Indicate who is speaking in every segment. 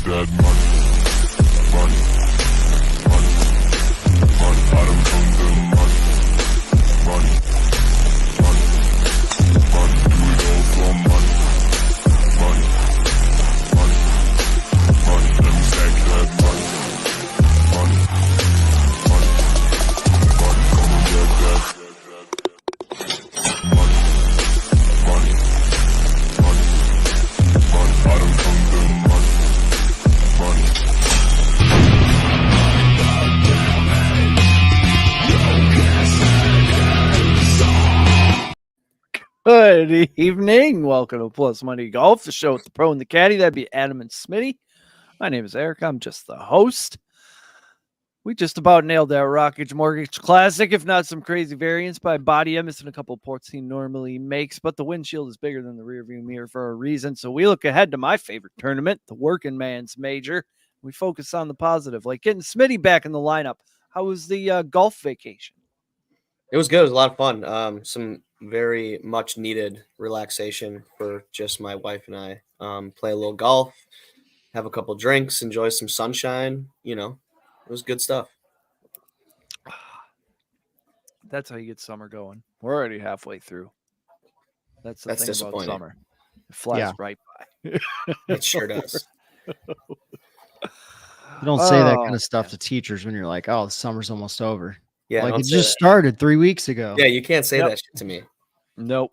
Speaker 1: that money, money, money, money. I done come the money, money, money, money. Do it all for money, money, money, money. Let me stack that money, money, money, money. Come and get that money, money, money, money. I done come the money, money.
Speaker 2: Good evening. Welcome to Plus Money Golf, the show with the pro and the caddy. That'd be Adam and Smitty. My name is Eric. I'm just the host. We just about nailed that Rockage Mortgage Classic, if not some crazy variants by Body M. Missing a couple of ports he normally makes, but the windshield is bigger than the rearview mirror for a reason. So we look ahead to my favorite tournament, the Working Man's Major. We focus on the positive, like getting Smitty back in the lineup. How was the golf vacation?
Speaker 3: It was good. It was a lot of fun. Some very much needed relaxation for just my wife and I. Play a little golf, have a couple drinks, enjoy some sunshine. You know, it was good stuff.
Speaker 2: That's how you get summer going. We're already halfway through. That's the
Speaker 3: That's
Speaker 2: thing about
Speaker 3: disappointing.
Speaker 2: summer. It flies
Speaker 4: Yeah.
Speaker 2: right by.
Speaker 3: It sure does.
Speaker 4: You don't say that
Speaker 2: Oh,
Speaker 4: kind of stuff
Speaker 2: man.
Speaker 4: to teachers when you're like, "Oh, the summer's almost over."
Speaker 3: Yeah,
Speaker 4: like
Speaker 3: don't
Speaker 4: it
Speaker 3: say
Speaker 4: just
Speaker 3: that.
Speaker 4: started 3 weeks ago.
Speaker 3: Yeah, you can't say
Speaker 2: Yep.
Speaker 3: that shit to me.
Speaker 2: Nope.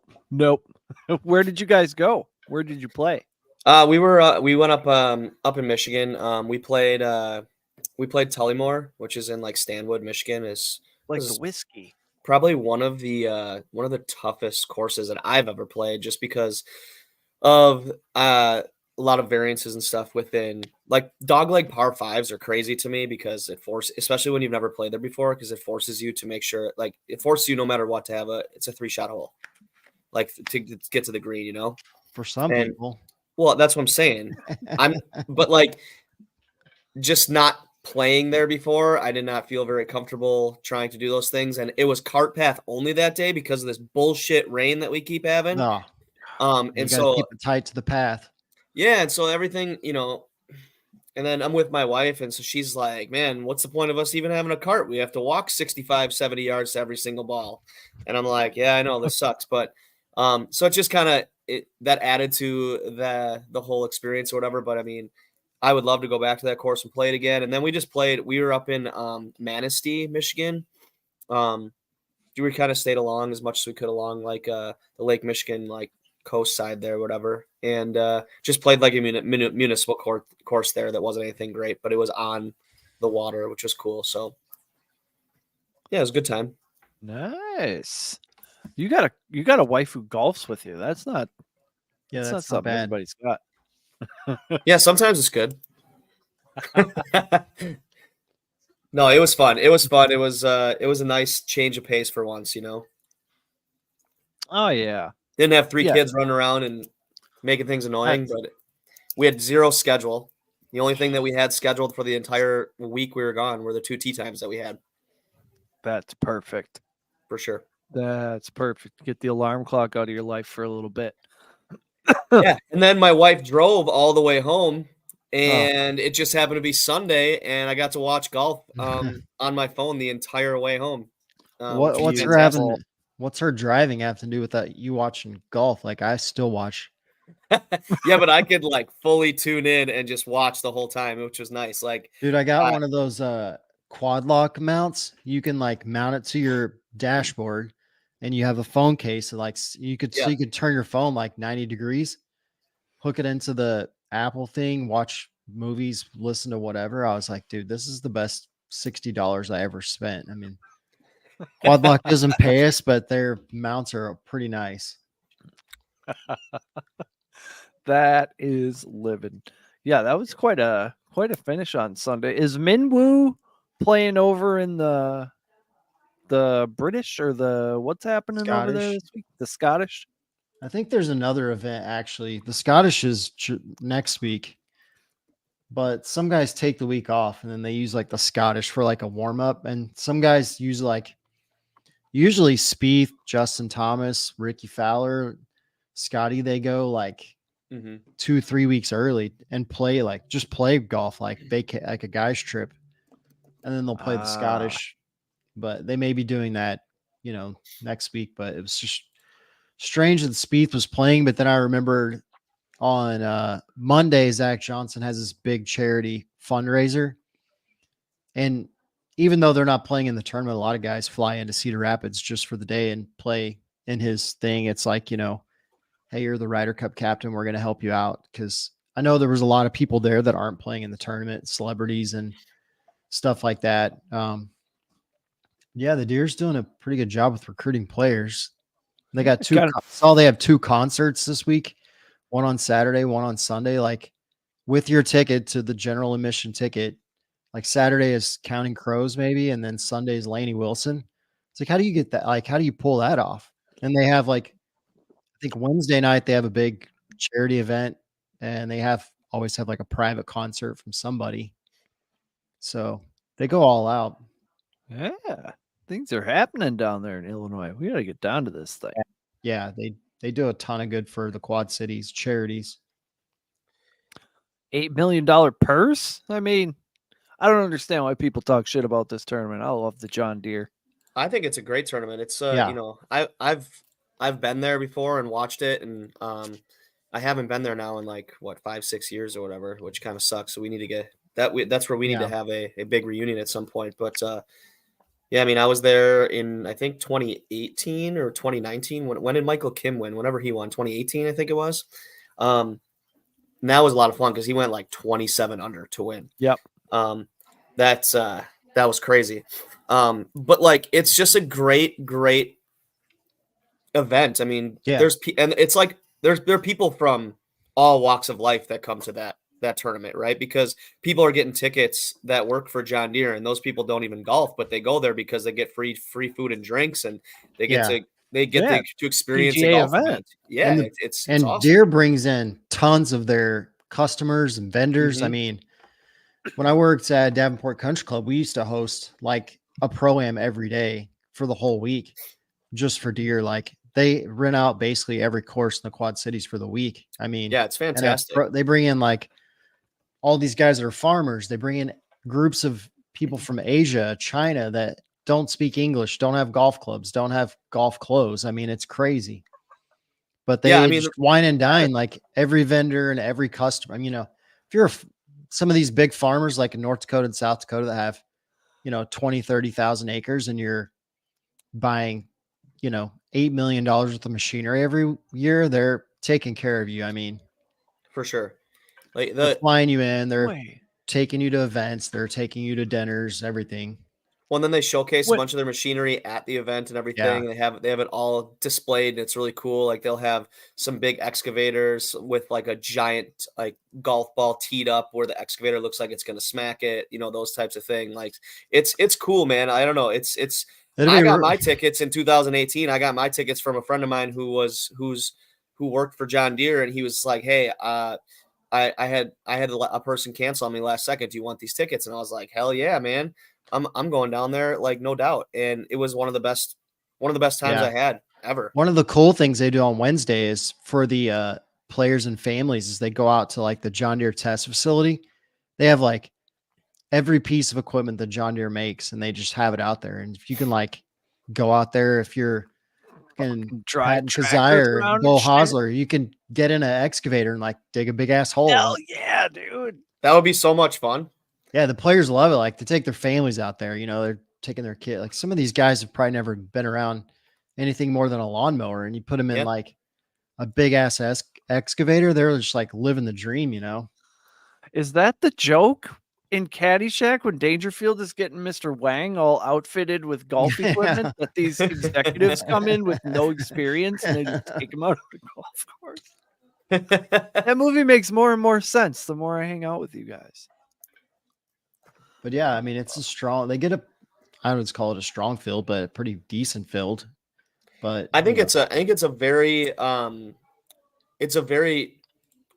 Speaker 2: Where did you guys go? Where did you play?
Speaker 3: We went up in Michigan. We played Tullymore, which is in like Stanwood, Michigan. Is
Speaker 2: Like
Speaker 3: This
Speaker 2: the
Speaker 3: is
Speaker 2: whiskey.
Speaker 3: probably one of the toughest courses that I've ever played, just because of a lot of variances and stuff within, like, dogleg par fives are crazy to me because especially when you've never played there before, because it forces you to make sure, like, it forces you no matter what to have it's a 3-shot hole, like, to get to the green, you know.
Speaker 4: For some
Speaker 3: And-
Speaker 4: people.
Speaker 3: Well, that's what I'm saying. But like, just not playing there before, I did not feel very comfortable trying to do those things, and it was cart path only that day because of this bullshit rain that we keep having.
Speaker 4: No, you
Speaker 3: And
Speaker 4: gotta
Speaker 3: so
Speaker 4: keep it tight to the path.
Speaker 3: yeah, and so everything, you know, and then I'm with my wife, and so she's like, man, what's the point of us even having a cart? We have to walk 65, 70 yards to every single ball. And I'm like, yeah, I know this sucks. But so it just kind of that added to the whole experience or whatever. But I mean, I would love to go back to that course and play it again. And then we were up in Manistee, Michigan. We kind of stayed along as much as we could along like the Lake Michigan, like, coast side there, whatever, and just played like a municipal course there that wasn't anything great, but it was on the water, which was cool. So yeah, it was a good time.
Speaker 2: Nice. You got a wife who golfs with you. That's not
Speaker 4: Yeah,
Speaker 2: that's not
Speaker 4: that's not
Speaker 2: something
Speaker 4: bad.
Speaker 2: everybody's got.
Speaker 3: Yeah, sometimes it's good. No, it was fun. It was a nice change of pace for once, you know.
Speaker 2: Oh yeah.
Speaker 3: Didn't have three
Speaker 2: Yeah.
Speaker 3: kids running around and making things annoying, but we had zero schedule. The only thing that we had scheduled for the entire week we were gone were the 2 tee times that we had,
Speaker 2: That's perfect.
Speaker 3: for sure.
Speaker 2: That's perfect. Get the alarm clock out of your life for a little bit.
Speaker 3: Yeah, and then my wife drove all the way home, and it just happened to be Sunday, and I got to watch golf on my phone the entire way home. which was fantastic.
Speaker 4: What's her driving have to do with that? You watching golf? Like, I still watch.
Speaker 3: Yeah, but I could like fully tune in and just watch the whole time, which was nice. Like,
Speaker 4: Dude, I got one of those quad lock mounts. You can like mount it to your dashboard, and you have a phone case. So like so you could turn your phone like 90 degrees, hook it into the Apple thing, watch movies, listen to whatever. I was like, dude, this is the best $60 I ever spent. I mean, quad lock doesn't pay us, but their mounts are pretty nice.
Speaker 2: That is living. Yeah, that was quite a finish on Sunday. Is Minwoo playing over in the British or the what's happening over there
Speaker 4: Scottish.
Speaker 2: this week? The Scottish?
Speaker 4: I think there's another event actually. The Scottish is next week, but some guys take the week off and then they use like the Scottish for like a warm up, and some guys use like usually Spieth, Justin Thomas, Ricky Fowler, Scotty. They go like
Speaker 3: Mm-hmm.
Speaker 4: 2-3 weeks early and play just play golf like like a guy's trip, and then they'll play the Scottish. But they may be doing that, next week. But it was just strange that Spieth was playing. But then I remembered on Monday, Zach Johnson has this big charity fundraiser, and even though they're not playing in the tournament, a lot of guys fly into Cedar Rapids just for the day and play in his thing. It's like, hey, you're the Ryder Cup captain. We're going to help you out. Because I know there was a lot of people there that aren't playing in the tournament, celebrities and stuff like that. Yeah, the Deer's doing a pretty good job with recruiting players. They got they have 2 concerts this week, one on Saturday, one on Sunday. Like with your ticket to the general admission ticket, like Saturday is Counting Crows maybe, and then Sunday is Lainey Wilson. It's like, how do you get that? Like, how do you pull that off? And they have I think Wednesday night they have a big charity event, and they always have like a private concert from somebody. So they go all out.
Speaker 2: Yeah, things are happening down there in Illinois. We got to get down to this thing.
Speaker 4: Yeah, they do a ton of good for the Quad Cities charities.
Speaker 2: $8 million purse? I mean, I don't understand why people talk shit about this tournament. I love the John Deere.
Speaker 3: I think it's a great tournament. It's
Speaker 4: Yeah.
Speaker 3: I've been there before and watched it, and I haven't been there now in 5-6 years or whatever, which kind of sucks. So we need to get that. That's where we need to have a big reunion at some point. But yeah, I mean, I was there in I think 2018 or 2019. When did Michael Kim win? Whenever he won, 2018, I think it was. And that was a lot of fun because he went 27 under to win.
Speaker 2: Yep.
Speaker 3: That was crazy. But it's just a great event. I mean,
Speaker 4: Yeah.
Speaker 3: and it's there are people from all walks of life that come to that tournament, right? Because people are getting tickets that work for John Deere, and those people don't even golf, but they go there because they get free food and drinks, and they get to experience a
Speaker 2: PGA
Speaker 3: golf event. Yeah, it's
Speaker 4: and
Speaker 3: awesome.
Speaker 4: Deere brings in tons of their customers and vendors.
Speaker 3: Mhm.
Speaker 4: I mean, when I worked at Davenport Country Club, we used to host a pro-am every day for the whole week just for Deere. They rent out basically every course in the Quad Cities for the week. I mean,
Speaker 3: Yeah, it's
Speaker 4: and
Speaker 3: fantastic.
Speaker 4: they bring in all these guys that are farmers. They bring in groups of people from Asia, China that don't speak English, don't have golf clubs, don't have golf clothes. I mean, it's crazy. But they just wine and dine every vendor and every customer. I mean, if you're some of these big farmers in North Dakota and South Dakota that have, 20, 30,000 acres, and you're buying, $8 million worth of machinery every year, they're taking care of you. I mean,
Speaker 3: For sure.
Speaker 4: they're flying you in, they're taking you to events, they're taking you to dinners, everything.
Speaker 3: Well, and then they showcase a bunch of their machinery at the event and everything.
Speaker 4: Yeah.
Speaker 3: They have it all displayed, and it's really cool. They'll have some big excavators with a giant golf ball teed up where the excavator looks like it's gonna smack it. Those types of things. It's cool, man. I don't know. I got my tickets in 2018. I got my tickets from a friend of mine who worked for John Deere, and he was like, "Hey, I had a person cancel on me last second. Do you want these tickets?" And I was like, "Hell yeah, man. I'm going down there, no doubt." And it was one of the best times I had ever.
Speaker 4: One of the cool things they do on Wednesday is for the players and families is they go out to the John Deere test facility. They have every piece of equipment that John Deere makes, and they just have it out there. And if you can go out there, if you're
Speaker 2: drive
Speaker 4: Kazire, Bo Hosler, you can get in an excavator and dig a big ass hole.
Speaker 2: Hell yeah, dude.
Speaker 3: That would be so much fun.
Speaker 4: Yeah, the players love it. They take their families out there. They're taking their kid. Some of these guys have probably never been around anything more than a lawnmower, and you put them in a big ass excavator. They're just living the dream.
Speaker 2: Is that the joke in Caddyshack when Dangerfield is getting Mr. Wang all outfitted with golf equipment that these executives come in with no experience and they just take him out of the golf course? That movie makes more and more sense the more I hang out with you guys.
Speaker 4: But yeah, I mean, it's a strong. They get I would call it a strong field, but a pretty decent field. But
Speaker 3: I think it's a very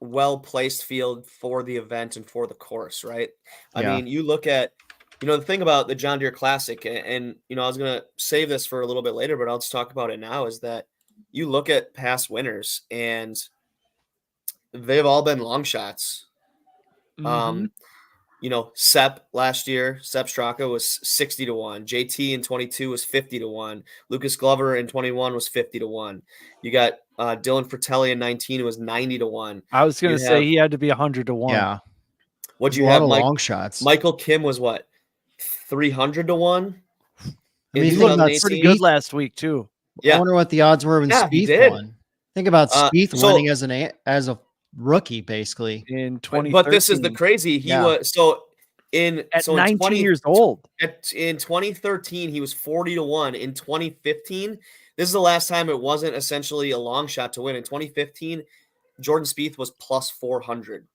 Speaker 3: well placed field for the event and for the course, right? I mean, you look at the thing about the John Deere Classic, and I was gonna save this for a little bit later, but I'll just talk about it now. Is that you look at past winners, and they've all been long shots.
Speaker 2: Mhm.
Speaker 3: Sepp last year, Sepp Straka was 60-1. JT in 22 was 50-1. Lucas Glover in 21 was 50-1. You got Dylan Fratelli in 19 was 90-1.
Speaker 2: I was going to
Speaker 3: You
Speaker 2: say
Speaker 3: have-
Speaker 2: he had to be 100-1.
Speaker 4: Yeah.
Speaker 3: What'd
Speaker 4: There's
Speaker 3: you
Speaker 4: a lot
Speaker 3: have?
Speaker 4: of long shots.
Speaker 3: Michael Kim was what? 300-1
Speaker 4: I
Speaker 3: in
Speaker 4: mean, think about
Speaker 3: 2018?
Speaker 2: Pretty good last week too.
Speaker 4: I
Speaker 3: Yeah.
Speaker 4: wonder what the odds were when
Speaker 3: Yeah, he
Speaker 4: Spieth
Speaker 3: did.
Speaker 4: won. Think about Spieth
Speaker 3: so-
Speaker 4: winning as a rookie, basically.
Speaker 2: In 2013.
Speaker 3: But this is the crazy. He
Speaker 4: Yeah.
Speaker 3: was in
Speaker 2: 19 years old.
Speaker 3: In 2013, he was 40-1. In 2015, this is the last time it wasn't essentially a long shot to win. In 2015, Jordan Spieth was plus 400.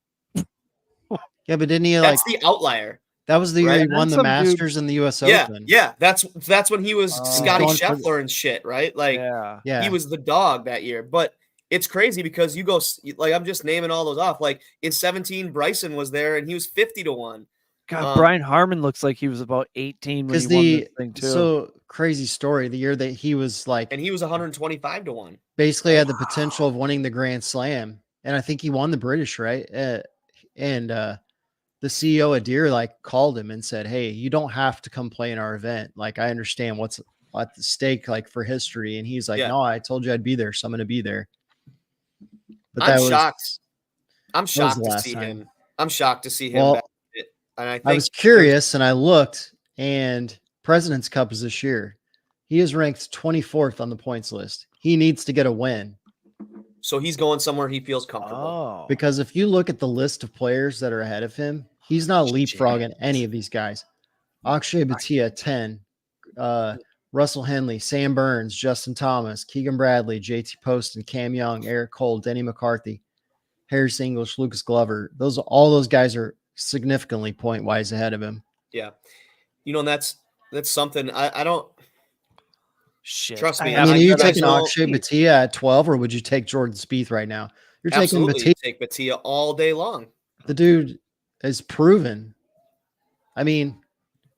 Speaker 4: Yeah, but didn't he
Speaker 3: That's the outlier.
Speaker 4: that was the year
Speaker 3: right?
Speaker 4: he
Speaker 2: And then
Speaker 4: won the
Speaker 2: some dude-
Speaker 4: Masters and the US
Speaker 3: Yeah,
Speaker 4: Open?
Speaker 3: yeah. That's when he was Scotty
Speaker 4: going for the-
Speaker 3: Scheffler and shit, right? Like
Speaker 2: Yeah.
Speaker 4: Yeah.
Speaker 3: he was the dog that year. But it's crazy because you go like I'm just naming all those off. Like in 17, Bryson was there and he was 50-1.
Speaker 2: God, Brian Harmon looks like he was about 18 when he
Speaker 4: Because
Speaker 2: won this thing too.
Speaker 4: so crazy story. The year that he was like
Speaker 3: And he was 125-1.
Speaker 4: basically had the potential of winning the Grand Slam, and I think he won the British, right? The CEO of Deere like called him and said, "Hey, you don't have to come play in our event. Like, I understand what's at the stake, like for history." And he's like,
Speaker 3: Yeah.
Speaker 4: "No, I told you I'd be there, so I'm going to be there." But
Speaker 3: I'm shocked. I'm
Speaker 4: was
Speaker 3: shocked
Speaker 4: the
Speaker 3: to
Speaker 4: last
Speaker 3: see
Speaker 4: time.
Speaker 3: him. I'm shocked to see him.
Speaker 4: Well,
Speaker 3: back in it. And I think
Speaker 4: I was curious, and I looked, and President's Cup is this year. He is ranked 24th on the points list. He needs to get a win.
Speaker 3: so. He's going somewhere he feels comfortable.
Speaker 2: Oh,
Speaker 4: Because if you look at the list of players that are ahead of him, he's not leapfrogging any of these guys. Akshay Bhatia, 10. Russell Henley, Sam Burns, Justin Thomas, Keegan Bradley, JT Poston, Cam Young, Eric Cole, Denny McCarthy, Harris English, Lucas Glover. All those guys are significantly point-wise ahead of him.
Speaker 3: Yeah, and that's something I don't
Speaker 2: shit.
Speaker 3: trust me.
Speaker 4: I mean, are
Speaker 3: I
Speaker 4: you
Speaker 3: guys
Speaker 4: taking
Speaker 3: know-
Speaker 4: Akshay Bhatia at 12, or would you take Jordan Spieth right now? You're
Speaker 3: absolutely
Speaker 4: taking Bhatia.
Speaker 3: take Bhatia all day long.
Speaker 4: The dude is proven. I mean,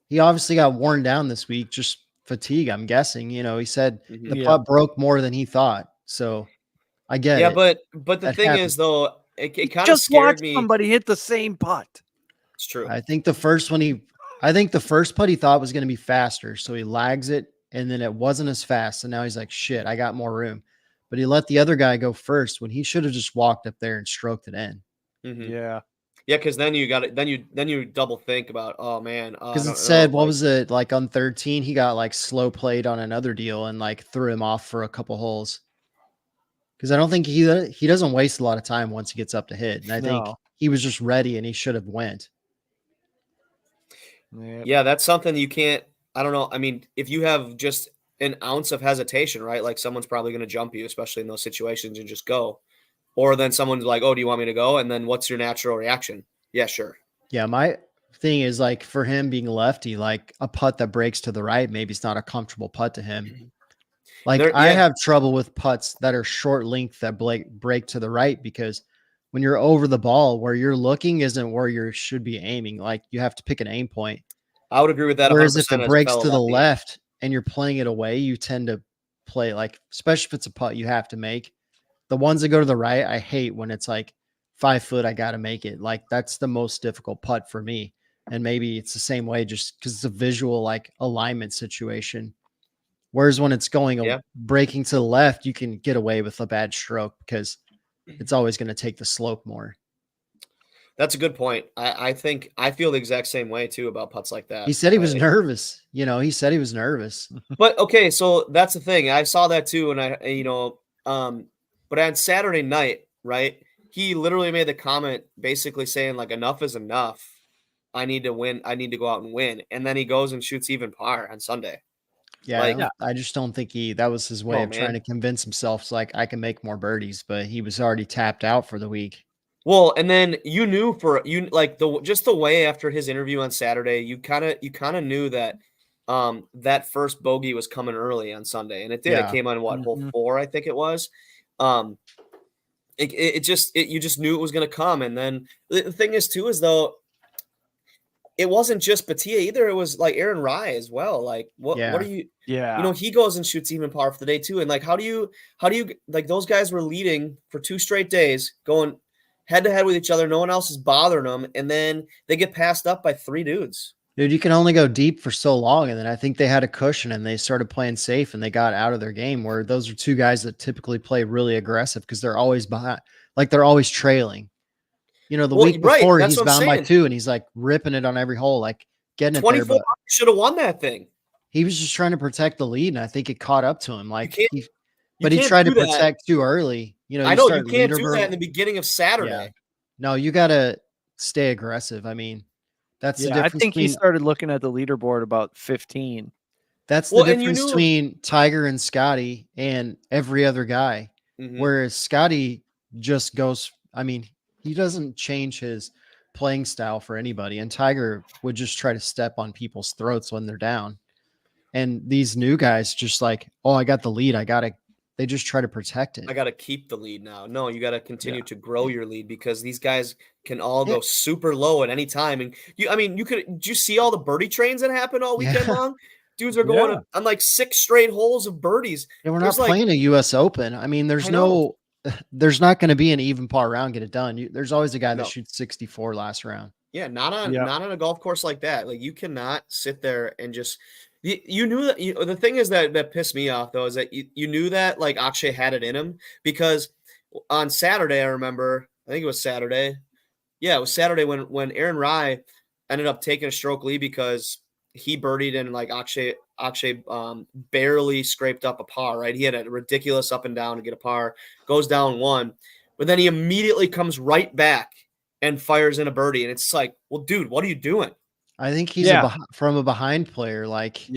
Speaker 4: he obviously got worn down this week, just fatigue, I'm guessing. He said
Speaker 3: Mhm.
Speaker 4: the
Speaker 2: Yeah.
Speaker 4: putt broke more than he thought. So I get
Speaker 3: Yeah,
Speaker 4: it.
Speaker 3: but the
Speaker 4: That
Speaker 3: thing
Speaker 4: happens.
Speaker 3: is though, it kind of
Speaker 2: Just
Speaker 3: scared
Speaker 2: watch
Speaker 3: me.
Speaker 2: somebody hit the same putt.
Speaker 3: It's true.
Speaker 4: I think the first putt he thought was going to be faster. So he lags it, and then it wasn't as fast. And now he's like, shit, I got more room. But he let the other guy go first when he should have just walked up there and stroked it in.
Speaker 3: Mhm.
Speaker 2: Yeah.
Speaker 3: Yeah, because then you got it. Then you double think about, oh man,
Speaker 4: Because it said, what was it, like on 13, he got like slow played on another deal and like threw him off for a couple holes. Because I don't think he doesn't waste a lot of time once he gets up to hit. And I think
Speaker 2: No.
Speaker 4: he was just ready and he should have went.
Speaker 3: Yeah, that's something you can't. I don't know. I mean, if you have just an ounce of hesitation, right? Like someone's probably going to jump you, especially in those situations, and just go. Or then someone's like, "Oh, do you want me to go?" And then what's your natural reaction? Yeah, sure.
Speaker 4: Yeah, my thing is like for him being lefty, like a putt that breaks to the right, maybe it's not a comfortable putt to him. Like I
Speaker 3: Yeah.
Speaker 4: have trouble with putts that are short length that break to the right, because when you're over the ball, where you're looking isn't where you should be aiming. Like you have to pick an aim point.
Speaker 3: I would agree with that.
Speaker 4: Whereas if
Speaker 3: 100%
Speaker 4: it
Speaker 3: as a
Speaker 4: breaks
Speaker 3: fellow
Speaker 4: to the
Speaker 3: lefty.
Speaker 4: left and you're playing it away, you tend to play like, especially if it's a putt you have to make. The ones that go to the right, I hate when it's like 5 foot, I got to make it. Like that's the most difficult putt for me. And maybe it's the same way just because it's a visual like alignment situation. Whereas when it's going
Speaker 3: Yeah.
Speaker 4: breaking to the left, you can get away with a bad stroke because it's always going to take the slope more.
Speaker 3: That's a good point. I think I feel the exact same way too about putts like that.
Speaker 4: He said he was
Speaker 3: I-
Speaker 4: nervous. He said he was nervous.
Speaker 3: But okay, so that's the thing. I saw that too, and but on Saturday night, right? He literally made the comment basically saying like enough is enough. I need to win. I need to go out and win. And then he goes and shoots even par on Sunday.
Speaker 4: Yeah,
Speaker 3: Like-
Speaker 4: I just don't think that was his way
Speaker 3: Oh,
Speaker 4: of trying
Speaker 3: man.
Speaker 4: to convince himself. It's like I can make more birdies, but he was already tapped out for the week.
Speaker 3: Well, and then you knew like the way after his interview on Saturday, you kind of knew that that first bogey was coming early on Sunday, and it did.
Speaker 4: Yeah.
Speaker 3: It came on hole
Speaker 2: Mhm.
Speaker 3: 4, I think it was. You just knew it was going to come, and then the thing is too is though, it wasn't just Bhatia either. It was like Aaron Rye as well. Like what
Speaker 4: Yeah.
Speaker 3: are you?
Speaker 2: Yeah.
Speaker 3: He goes and shoots even par for the day too. And like, how do you like those guys were leading for 2 straight days going, head to head with each other. No one else is bothering them, and then they get passed up by 3 dudes.
Speaker 4: Dude, you can only go deep for so long, and then I think they had a cushion and they started playing safe and they got out of their game. Where those are two guys that typically play really aggressive because they're always behind, like they're always trailing. You know, the
Speaker 3: Well,
Speaker 4: week
Speaker 3: right,
Speaker 4: before
Speaker 3: that's
Speaker 4: he's
Speaker 3: what I'm
Speaker 4: bound by
Speaker 3: saying.
Speaker 4: 2 and he's like ripping it on every hole, like getting it there.
Speaker 3: 24
Speaker 4: But
Speaker 3: should have won that thing.
Speaker 4: he was just trying to protect the lead, and I think it caught up to him. Like,
Speaker 3: can't-
Speaker 4: but he
Speaker 3: can't
Speaker 4: tried to
Speaker 3: do that.
Speaker 4: protect too early. You know,
Speaker 3: I know you
Speaker 4: start
Speaker 3: can't do
Speaker 4: leaderboard-
Speaker 3: that in the beginning of Saturday.
Speaker 4: Yeah. No, you got to stay aggressive. I mean, that's the
Speaker 2: Yeah, I
Speaker 4: difference.
Speaker 2: think he
Speaker 4: between,
Speaker 2: started looking at the leaderboard about 15.
Speaker 4: that's the
Speaker 3: Well, and you
Speaker 4: difference
Speaker 3: knew-
Speaker 4: between Tiger and Scotty and every other guy.
Speaker 3: Mhm.
Speaker 4: Whereas Scotty just goes, I mean, he doesn't change his playing style for anybody. And Tiger would just try to step on people's throats when they're down. And these new guys just like, oh, I got the lead. They just try to protect it.
Speaker 3: I got to keep the lead now. No, you got to continue to grow your lead because these guys can all go super low at any time. And did you see all the birdie trains that happened all weekend long? Dudes are going on like 6 straight holes of birdies.
Speaker 4: And we're not playing a US Open. I mean, there's not going to be an even par round, get it done. There's always a guy that shoots 64 last round.
Speaker 3: Yeah. Not on a golf course like that. Like you cannot sit there and just, you knew that. The thing is that pissed me off though is that you knew that like Akshay had it in him because on Saturday I remember it was Saturday when Aaron Rai ended up taking a stroke lead because he birdied and like Akshay barely scraped up a par. Right, he had a ridiculous up and down to get a par, goes down 1, but then he immediately comes right back and fires in a birdie, and it's like, well, dude, what are you doing?
Speaker 4: I think he's from a behind player, like,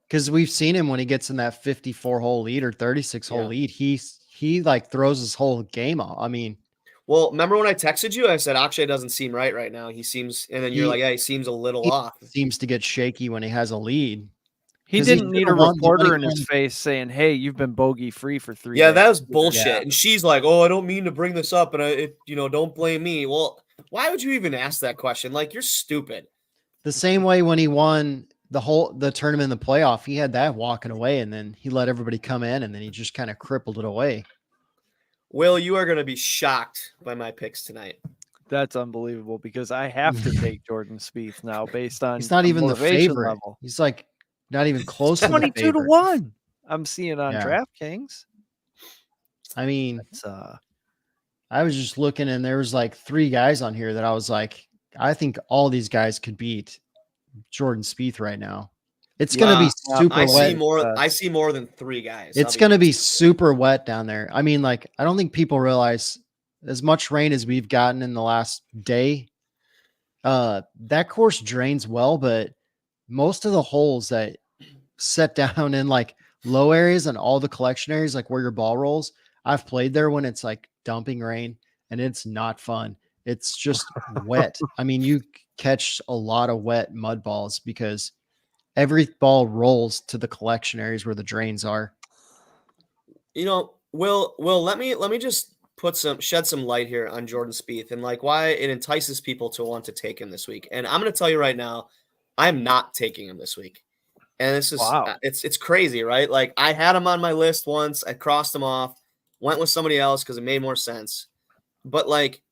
Speaker 4: because we've seen him when he gets in that 54 hole lead or 36 hole lead, he like throws his whole game off. I mean,
Speaker 3: well, remember when I texted you, I said Akshay doesn't seem right now. He seems, and then you're like, yeah, he seems a little off.
Speaker 4: Seems to get shaky when he has a lead.
Speaker 2: He didn't need a reporter in his face saying, "Hey, you've been bogey free for 3 days."
Speaker 3: Yeah, that was bullshit. Yeah. And she's like, "Oh, I don't mean to bring this up, and don't blame me." Well, why would you even ask that question? Like, you're stupid.
Speaker 4: The same way when he won the tournament in the playoff, he had that walking away, and then he let everybody come in, and then he just kind of crippled it away.
Speaker 3: Will, you are going to be shocked by my picks tonight.
Speaker 2: That's unbelievable because I have to take Jordan Spieth now based on
Speaker 4: he's not even the favorite level. He's like not even close to
Speaker 2: 22 to 1. I'm seeing on DraftKings.
Speaker 4: I mean, I was just looking and there was like 3 guys on here that I was like, I think all these guys could beat Jordan Spieth right now. It's going to be super wet.
Speaker 3: I see more than 3 guys.
Speaker 4: It's going to be super wet down there. I mean, like, I don't think people realize as much rain as we've gotten in the last day, that course drains well, but most of the holes that set down in like low areas and all the collection areas, like where your ball rolls, I've played there when it's like dumping rain and it's not fun. It's just wet. I mean, you catch a lot of wet mud balls because every ball rolls to the collection areas where the drains are.
Speaker 3: Will, let me just shed some light here on Jordan Spieth and like why it entices people to want to take him this week. And I'm going to tell you right now, I'm not taking him this week. And this is, it's crazy, right? Like I had him on my list once, I crossed him off, went with somebody else because it made more sense. But like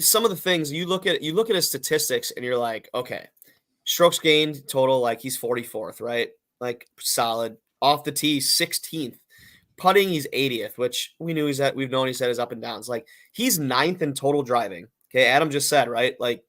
Speaker 3: some of the things you look at his statistics and you're like, okay, strokes gained total, like he's 44th, right? Like solid. Off the tee, 16th. Putting, he's 80th, which we've known he's had his up and downs. Like he's 9th in total driving. Okay, Adam just said, right? Like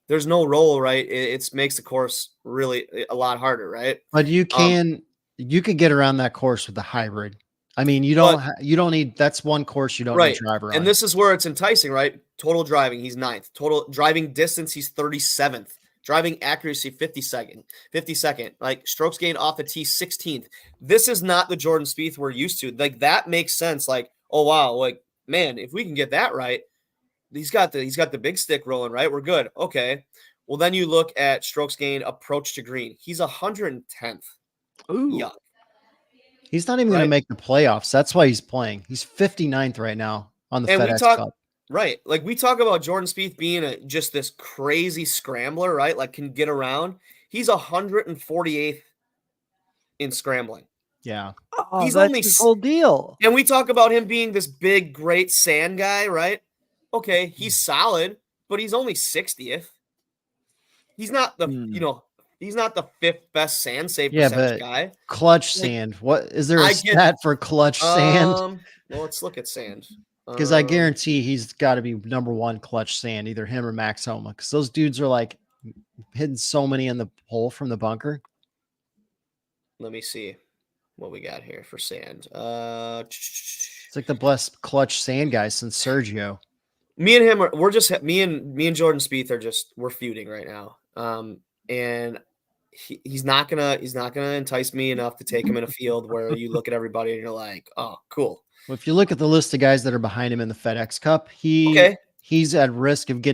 Speaker 3: there's no roll, right? It makes the course really a lot harder, right?
Speaker 4: But you can get around that course with the hybrid. I mean, you don't need, that's one course you don't need driver on.
Speaker 3: And this is where it's enticing, right? Total driving, he's 9th. Total driving distance, he's 37th. Driving accuracy, 52nd. Like strokes gained off the tee, 16th. This is not the Jordan Spieth we're used to. Like that makes sense. Like, oh wow, like man, if we can get that right, he's got the big stick rolling, right? We're good. Okay. Well, then you look at strokes gained approach to green. He's 110th.
Speaker 2: Ooh.
Speaker 3: Yuck.
Speaker 4: He's not even going to make the playoffs. That's why he's playing. He's 59th right now on the FedEx Cup.
Speaker 3: Right. Like we talk about Jordan Spieth being just this crazy scrambler, right? Like can get around. He's 148th in scrambling.
Speaker 4: Yeah.
Speaker 2: He's only his whole deal.
Speaker 3: And we talk about him being this big, great sand guy, right? okay, he's solid, but he's only 60th. He's not the he's not the 5th best sand save percentage guy.
Speaker 4: Clutch
Speaker 3: Like,
Speaker 4: sand. What is there a stat for clutch sand?
Speaker 3: Well, let's look at sand.
Speaker 4: Because I guarantee he's got to be number 1 clutch sand, either him or Max Homa. Because those dudes are like hitting so many in the hole from the bunker.
Speaker 3: Let me see what we got here for sand.
Speaker 4: It's like the best clutch sand guy since Sergio.
Speaker 3: Me and him we're just me and Jordan Spieth are we're feuding right now. And he's not gonna entice me enough to take him in a field where you look at everybody and you're like, oh, cool.
Speaker 4: Well, if you look at the list of guys that are behind him in the FedEx Cup, he's at risk of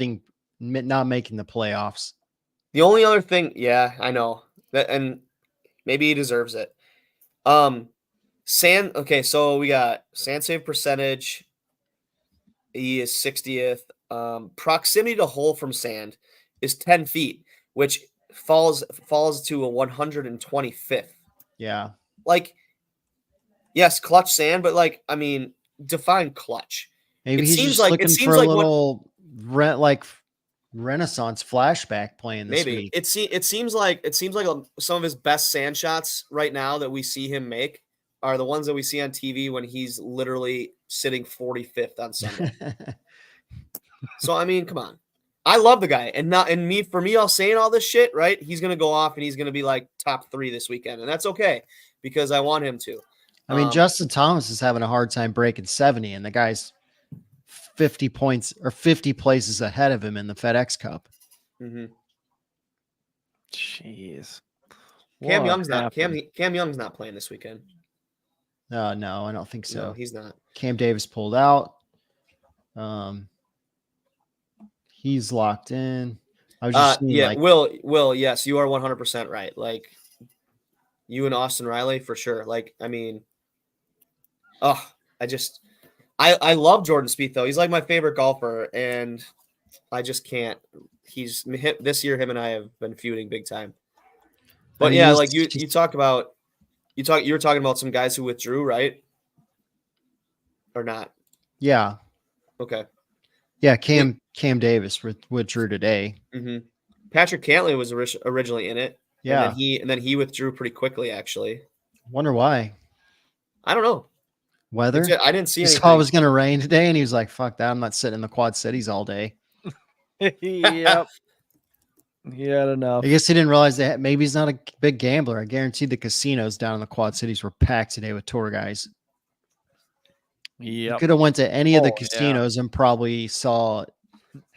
Speaker 4: not making the playoffs.
Speaker 3: The only other thing, yeah, I know that, and maybe he deserves it. Sand. Okay, so we got sand save percentage. He is 60th. Proximity to hole from sand is 10 feet, which falls to a 125th.
Speaker 4: Yeah.
Speaker 3: Like, yes, clutch sand, but like, I mean, define clutch.
Speaker 4: Maybe he's just looking for a little Renaissance flashback playing this week.
Speaker 3: It seems like some of his best sand shots right now that we see him make are the ones that we see on TV when he's literally sitting 45th on Sunday. So I mean, come on. I love the guy, for me all saying all this shit, right? He's gonna go off and he's gonna be like top 3 this weekend, and that's okay because I want him to.
Speaker 4: I mean, Justin Thomas is having a hard time breaking 70, and the guy's 50 points or 50 places ahead of him in the FedEx Cup.
Speaker 3: Mm-hmm.
Speaker 2: Jeez.
Speaker 3: Cam Young's not playing this weekend.
Speaker 4: No, I don't think so.
Speaker 3: No, he's not.
Speaker 4: Cam Davis pulled out. He's locked in. I was just seeing,
Speaker 3: Will, yes, you are 100% right. Like, you and Austin Riley for sure. Like, I mean, I love Jordan Spieth though. He's like my favorite golfer, and I just can't. This year, him and I have been feuding big time. But yeah, like you were talking about some guys who withdrew, right? Or not?
Speaker 4: Yeah.
Speaker 3: Okay.
Speaker 4: Yeah, Cam Davis withdrew today.
Speaker 3: Mm-hmm. Patrick Cantlay was originally in it.
Speaker 4: Yeah.
Speaker 3: And then he withdrew pretty quickly, actually.
Speaker 4: Wonder why.
Speaker 3: I don't know.
Speaker 4: Weather?
Speaker 3: I didn't see anything.
Speaker 4: He saw it was going to rain today, and he was like, fuck that. I'm not sitting in the Quad Cities all day.
Speaker 2: Yep. He had enough.
Speaker 4: I guess he didn't realize that maybe he's not a big gambler. I guarantee the casinos down in the Quad Cities were packed today with tour guys.
Speaker 2: Yeah.
Speaker 4: Could have went to any of the casinos and probably saw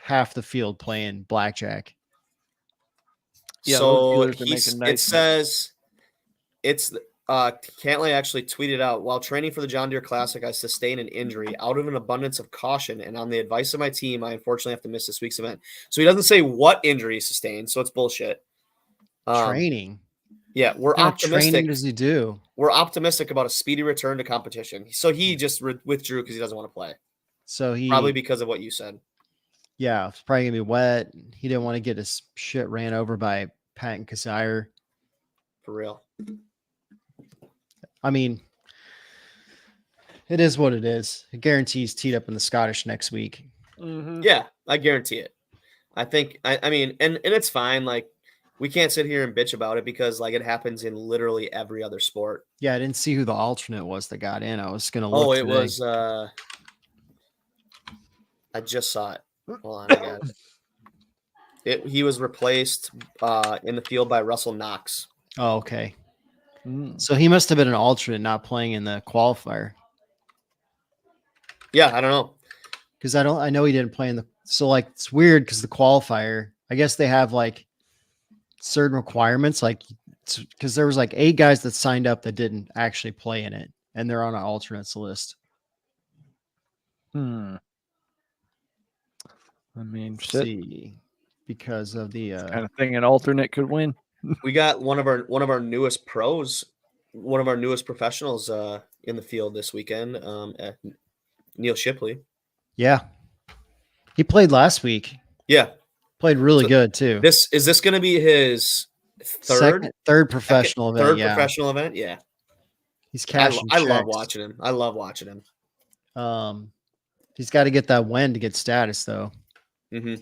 Speaker 4: half the field playing blackjack.
Speaker 3: Yeah, so it says Cantlay actually tweeted out, while training for the John Deere Classic, I sustained an injury. Out of an abundance of caution and on the advice of my team, I unfortunately have to miss this week's event. So he doesn't say what injury he sustained, so it's bullshit.
Speaker 4: Training.
Speaker 3: Yeah, we're optimistic.
Speaker 4: What training does he do?
Speaker 3: We're optimistic about a speedy return to competition. So he just withdrew because he doesn't want to play.
Speaker 4: So
Speaker 3: probably because of what you said.
Speaker 4: Yeah, it's probably gonna be wet. He didn't want to get his shit ran over by Patton Kizzire.
Speaker 3: For real.
Speaker 4: I mean, it is what it is. I guarantee he's teed up in the Scottish next week.
Speaker 2: Mm-hmm.
Speaker 3: Yeah, I guarantee it. I think, I mean, and it's fine. Like, we can't sit here and bitch about it because, like, it happens in literally every other sport.
Speaker 4: Yeah, I didn't see who the alternate was that got in. I was going to look.
Speaker 3: Oh, it was, I just saw it. Hold on, I got it. He was replaced in the field by Russell Knox.
Speaker 4: Oh, okay. So he must have been an alternate, not playing in the qualifier.
Speaker 3: Yeah, I don't know.
Speaker 4: Because I know he didn't play in the. So, like, it's weird because the qualifier, I guess they have like certain requirements, like, because there was like 8 guys that signed up that didn't actually play in it, and they're on an alternates list.
Speaker 2: I mean,
Speaker 4: because of the
Speaker 2: kind of thing an alternate could win.
Speaker 3: We got one of our newest pros, one of our newest professionals in the field this weekend, Neil Shipley.
Speaker 4: Yeah. He played last week.
Speaker 3: Yeah.
Speaker 4: Played really good too.
Speaker 3: Is this going to be his third
Speaker 4: professional event?
Speaker 3: Professional event? Yeah.
Speaker 4: He's cashing
Speaker 3: I love watching him.
Speaker 4: He's got to get that win to get status, though.
Speaker 3: Hmm.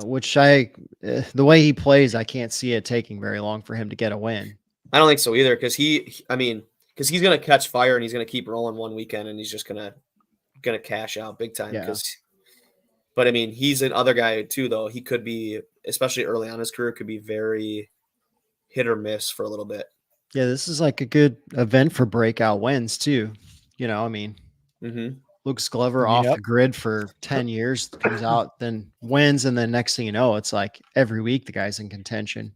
Speaker 4: Which the way he plays, I can't see it taking very long for him to get a win.
Speaker 3: I don't think so either, because he's gonna catch fire and he's gonna keep rolling one weekend and he's just gonna cash out big time.
Speaker 4: Yeah.
Speaker 3: But I mean, he's another guy too, though. He could be, especially early on in his career, could be very hit or miss for a little bit.
Speaker 4: Yeah, this is like a good event for breakout wins too. I mean,
Speaker 3: Mm-hmm.
Speaker 4: Lucas Glover off
Speaker 2: Yep.
Speaker 4: the grid for 10 years, comes out, then wins, and then next thing you know, it's like every week the guy's in contention.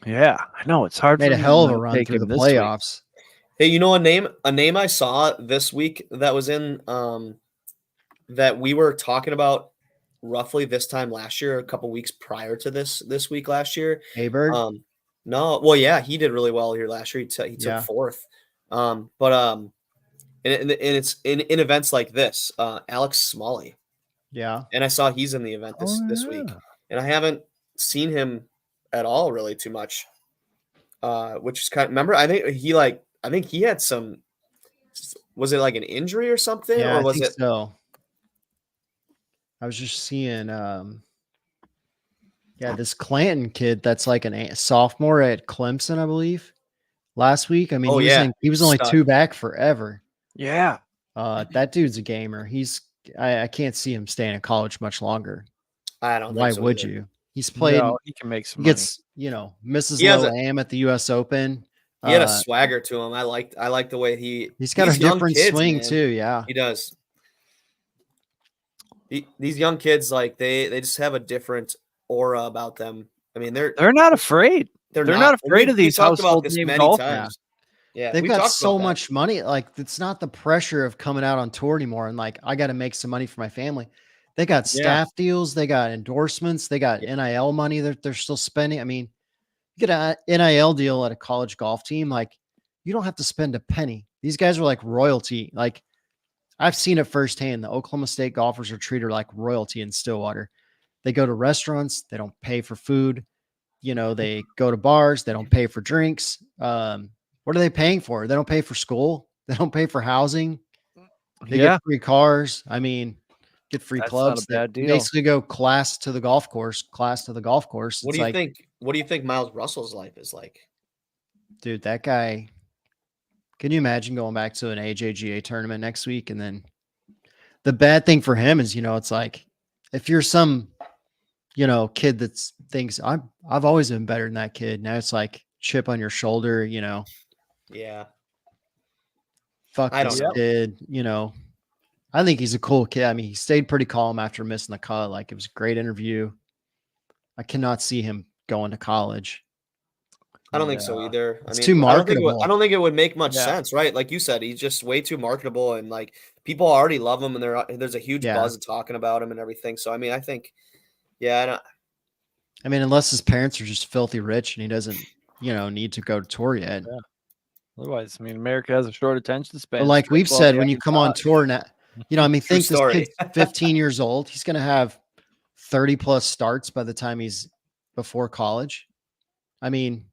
Speaker 2: Yeah, I know it's hard.
Speaker 4: Made
Speaker 2: for
Speaker 4: a
Speaker 2: me
Speaker 4: hell of
Speaker 2: to
Speaker 4: a run
Speaker 2: take
Speaker 4: through the
Speaker 2: him this week.
Speaker 4: playoffs.
Speaker 3: Hey, you know a name I saw this week that was in that we were talking about roughly this time last year, a couple weeks prior to this week last year.
Speaker 4: Aberg?
Speaker 3: No, well, yeah, he did really well here last year. He took
Speaker 4: Yeah.
Speaker 3: fourth. And it's in events like this, Alex Smalley.
Speaker 4: Yeah.
Speaker 3: And I saw he's in the event this week, and I haven't seen him at all really too much. Which is kind of, remember, I think he had some, was it like an injury or something?
Speaker 4: Yeah,
Speaker 3: or was
Speaker 4: I think
Speaker 3: it
Speaker 4: so. I was just seeing this Clanton kid that's like a sophomore at Clemson, I believe, last week. I mean, he was only
Speaker 3: Stud.
Speaker 4: 2 back forever.
Speaker 2: Yeah,
Speaker 4: That dude's a gamer. I can't see him staying in college much longer.
Speaker 3: I don't
Speaker 4: Why
Speaker 3: think so
Speaker 4: would
Speaker 3: either.
Speaker 4: you? He's played,
Speaker 2: No, he can make some.
Speaker 4: he gets, misses
Speaker 3: He has
Speaker 4: low aim at the US Open.
Speaker 3: He had a swagger to him. I like the way
Speaker 4: He's got a
Speaker 3: these young
Speaker 4: different
Speaker 3: kids,
Speaker 4: swing
Speaker 3: man.
Speaker 4: too. Yeah.
Speaker 3: He does. These young kids, like they just have a different aura about them. I mean, they're
Speaker 2: They're not afraid. They're not afraid of
Speaker 3: we
Speaker 2: these
Speaker 3: talked about
Speaker 2: household
Speaker 3: this
Speaker 2: name
Speaker 3: many
Speaker 2: golfers.
Speaker 3: times. Yeah,
Speaker 4: They've
Speaker 3: we
Speaker 4: got
Speaker 3: talked
Speaker 4: so
Speaker 3: about that.
Speaker 4: much money. Like, it's not the pressure of coming out on tour anymore. And like, I got to make some money for my family. They got staff deals. They got endorsements. They got NIL money that they're still spending. I mean, you get an NIL deal at a college golf team. Like, you don't have to spend a penny. These guys are like royalty. Like, I've seen it firsthand. The Oklahoma State golfers are treated like royalty in Stillwater. They go to restaurants. They don't pay for food. They go to bars. They don't pay for drinks. What are they paying for? They don't pay for school. They don't pay for housing. They get free cars. I mean, get free
Speaker 2: That's
Speaker 4: clubs.
Speaker 2: not a bad
Speaker 4: They
Speaker 2: deal.
Speaker 4: basically go class to the golf course.
Speaker 3: What do you think? What do you think Miles Russell's life is like?
Speaker 4: Dude, that guy. Can you imagine going back to an AJGA tournament next week? And then the bad thing for him is, it's like, if you're some, kid that thinks I've always been better than that kid. Now it's like chip on your shoulder,
Speaker 3: Yeah,
Speaker 4: fuck
Speaker 3: I
Speaker 4: this
Speaker 3: don't know.
Speaker 4: kid, I think he's a cool kid. I mean, he stayed pretty calm after missing the cut. Like, it was a great interview. I cannot see him going to college.
Speaker 3: I don't think so either.
Speaker 4: It's too marketable.
Speaker 3: I don't think it would make much
Speaker 2: Yeah.
Speaker 3: sense, right? Like you said, he's just way too marketable, and like people already love him, and there's a huge buzz of talking about him and everything. So I mean, I think,
Speaker 4: I mean, unless his parents are just filthy rich and he doesn't, need to go to tour yet.
Speaker 2: Yeah. Otherwise, I mean, America has a short attention span.
Speaker 4: But like we've
Speaker 2: Well,
Speaker 4: said,
Speaker 2: yeah,
Speaker 4: when you come on tour now, I mean,
Speaker 3: True
Speaker 4: think this
Speaker 3: story.
Speaker 4: kid's 15 years old. He's going to have 30 plus starts by the time he's before college. I mean,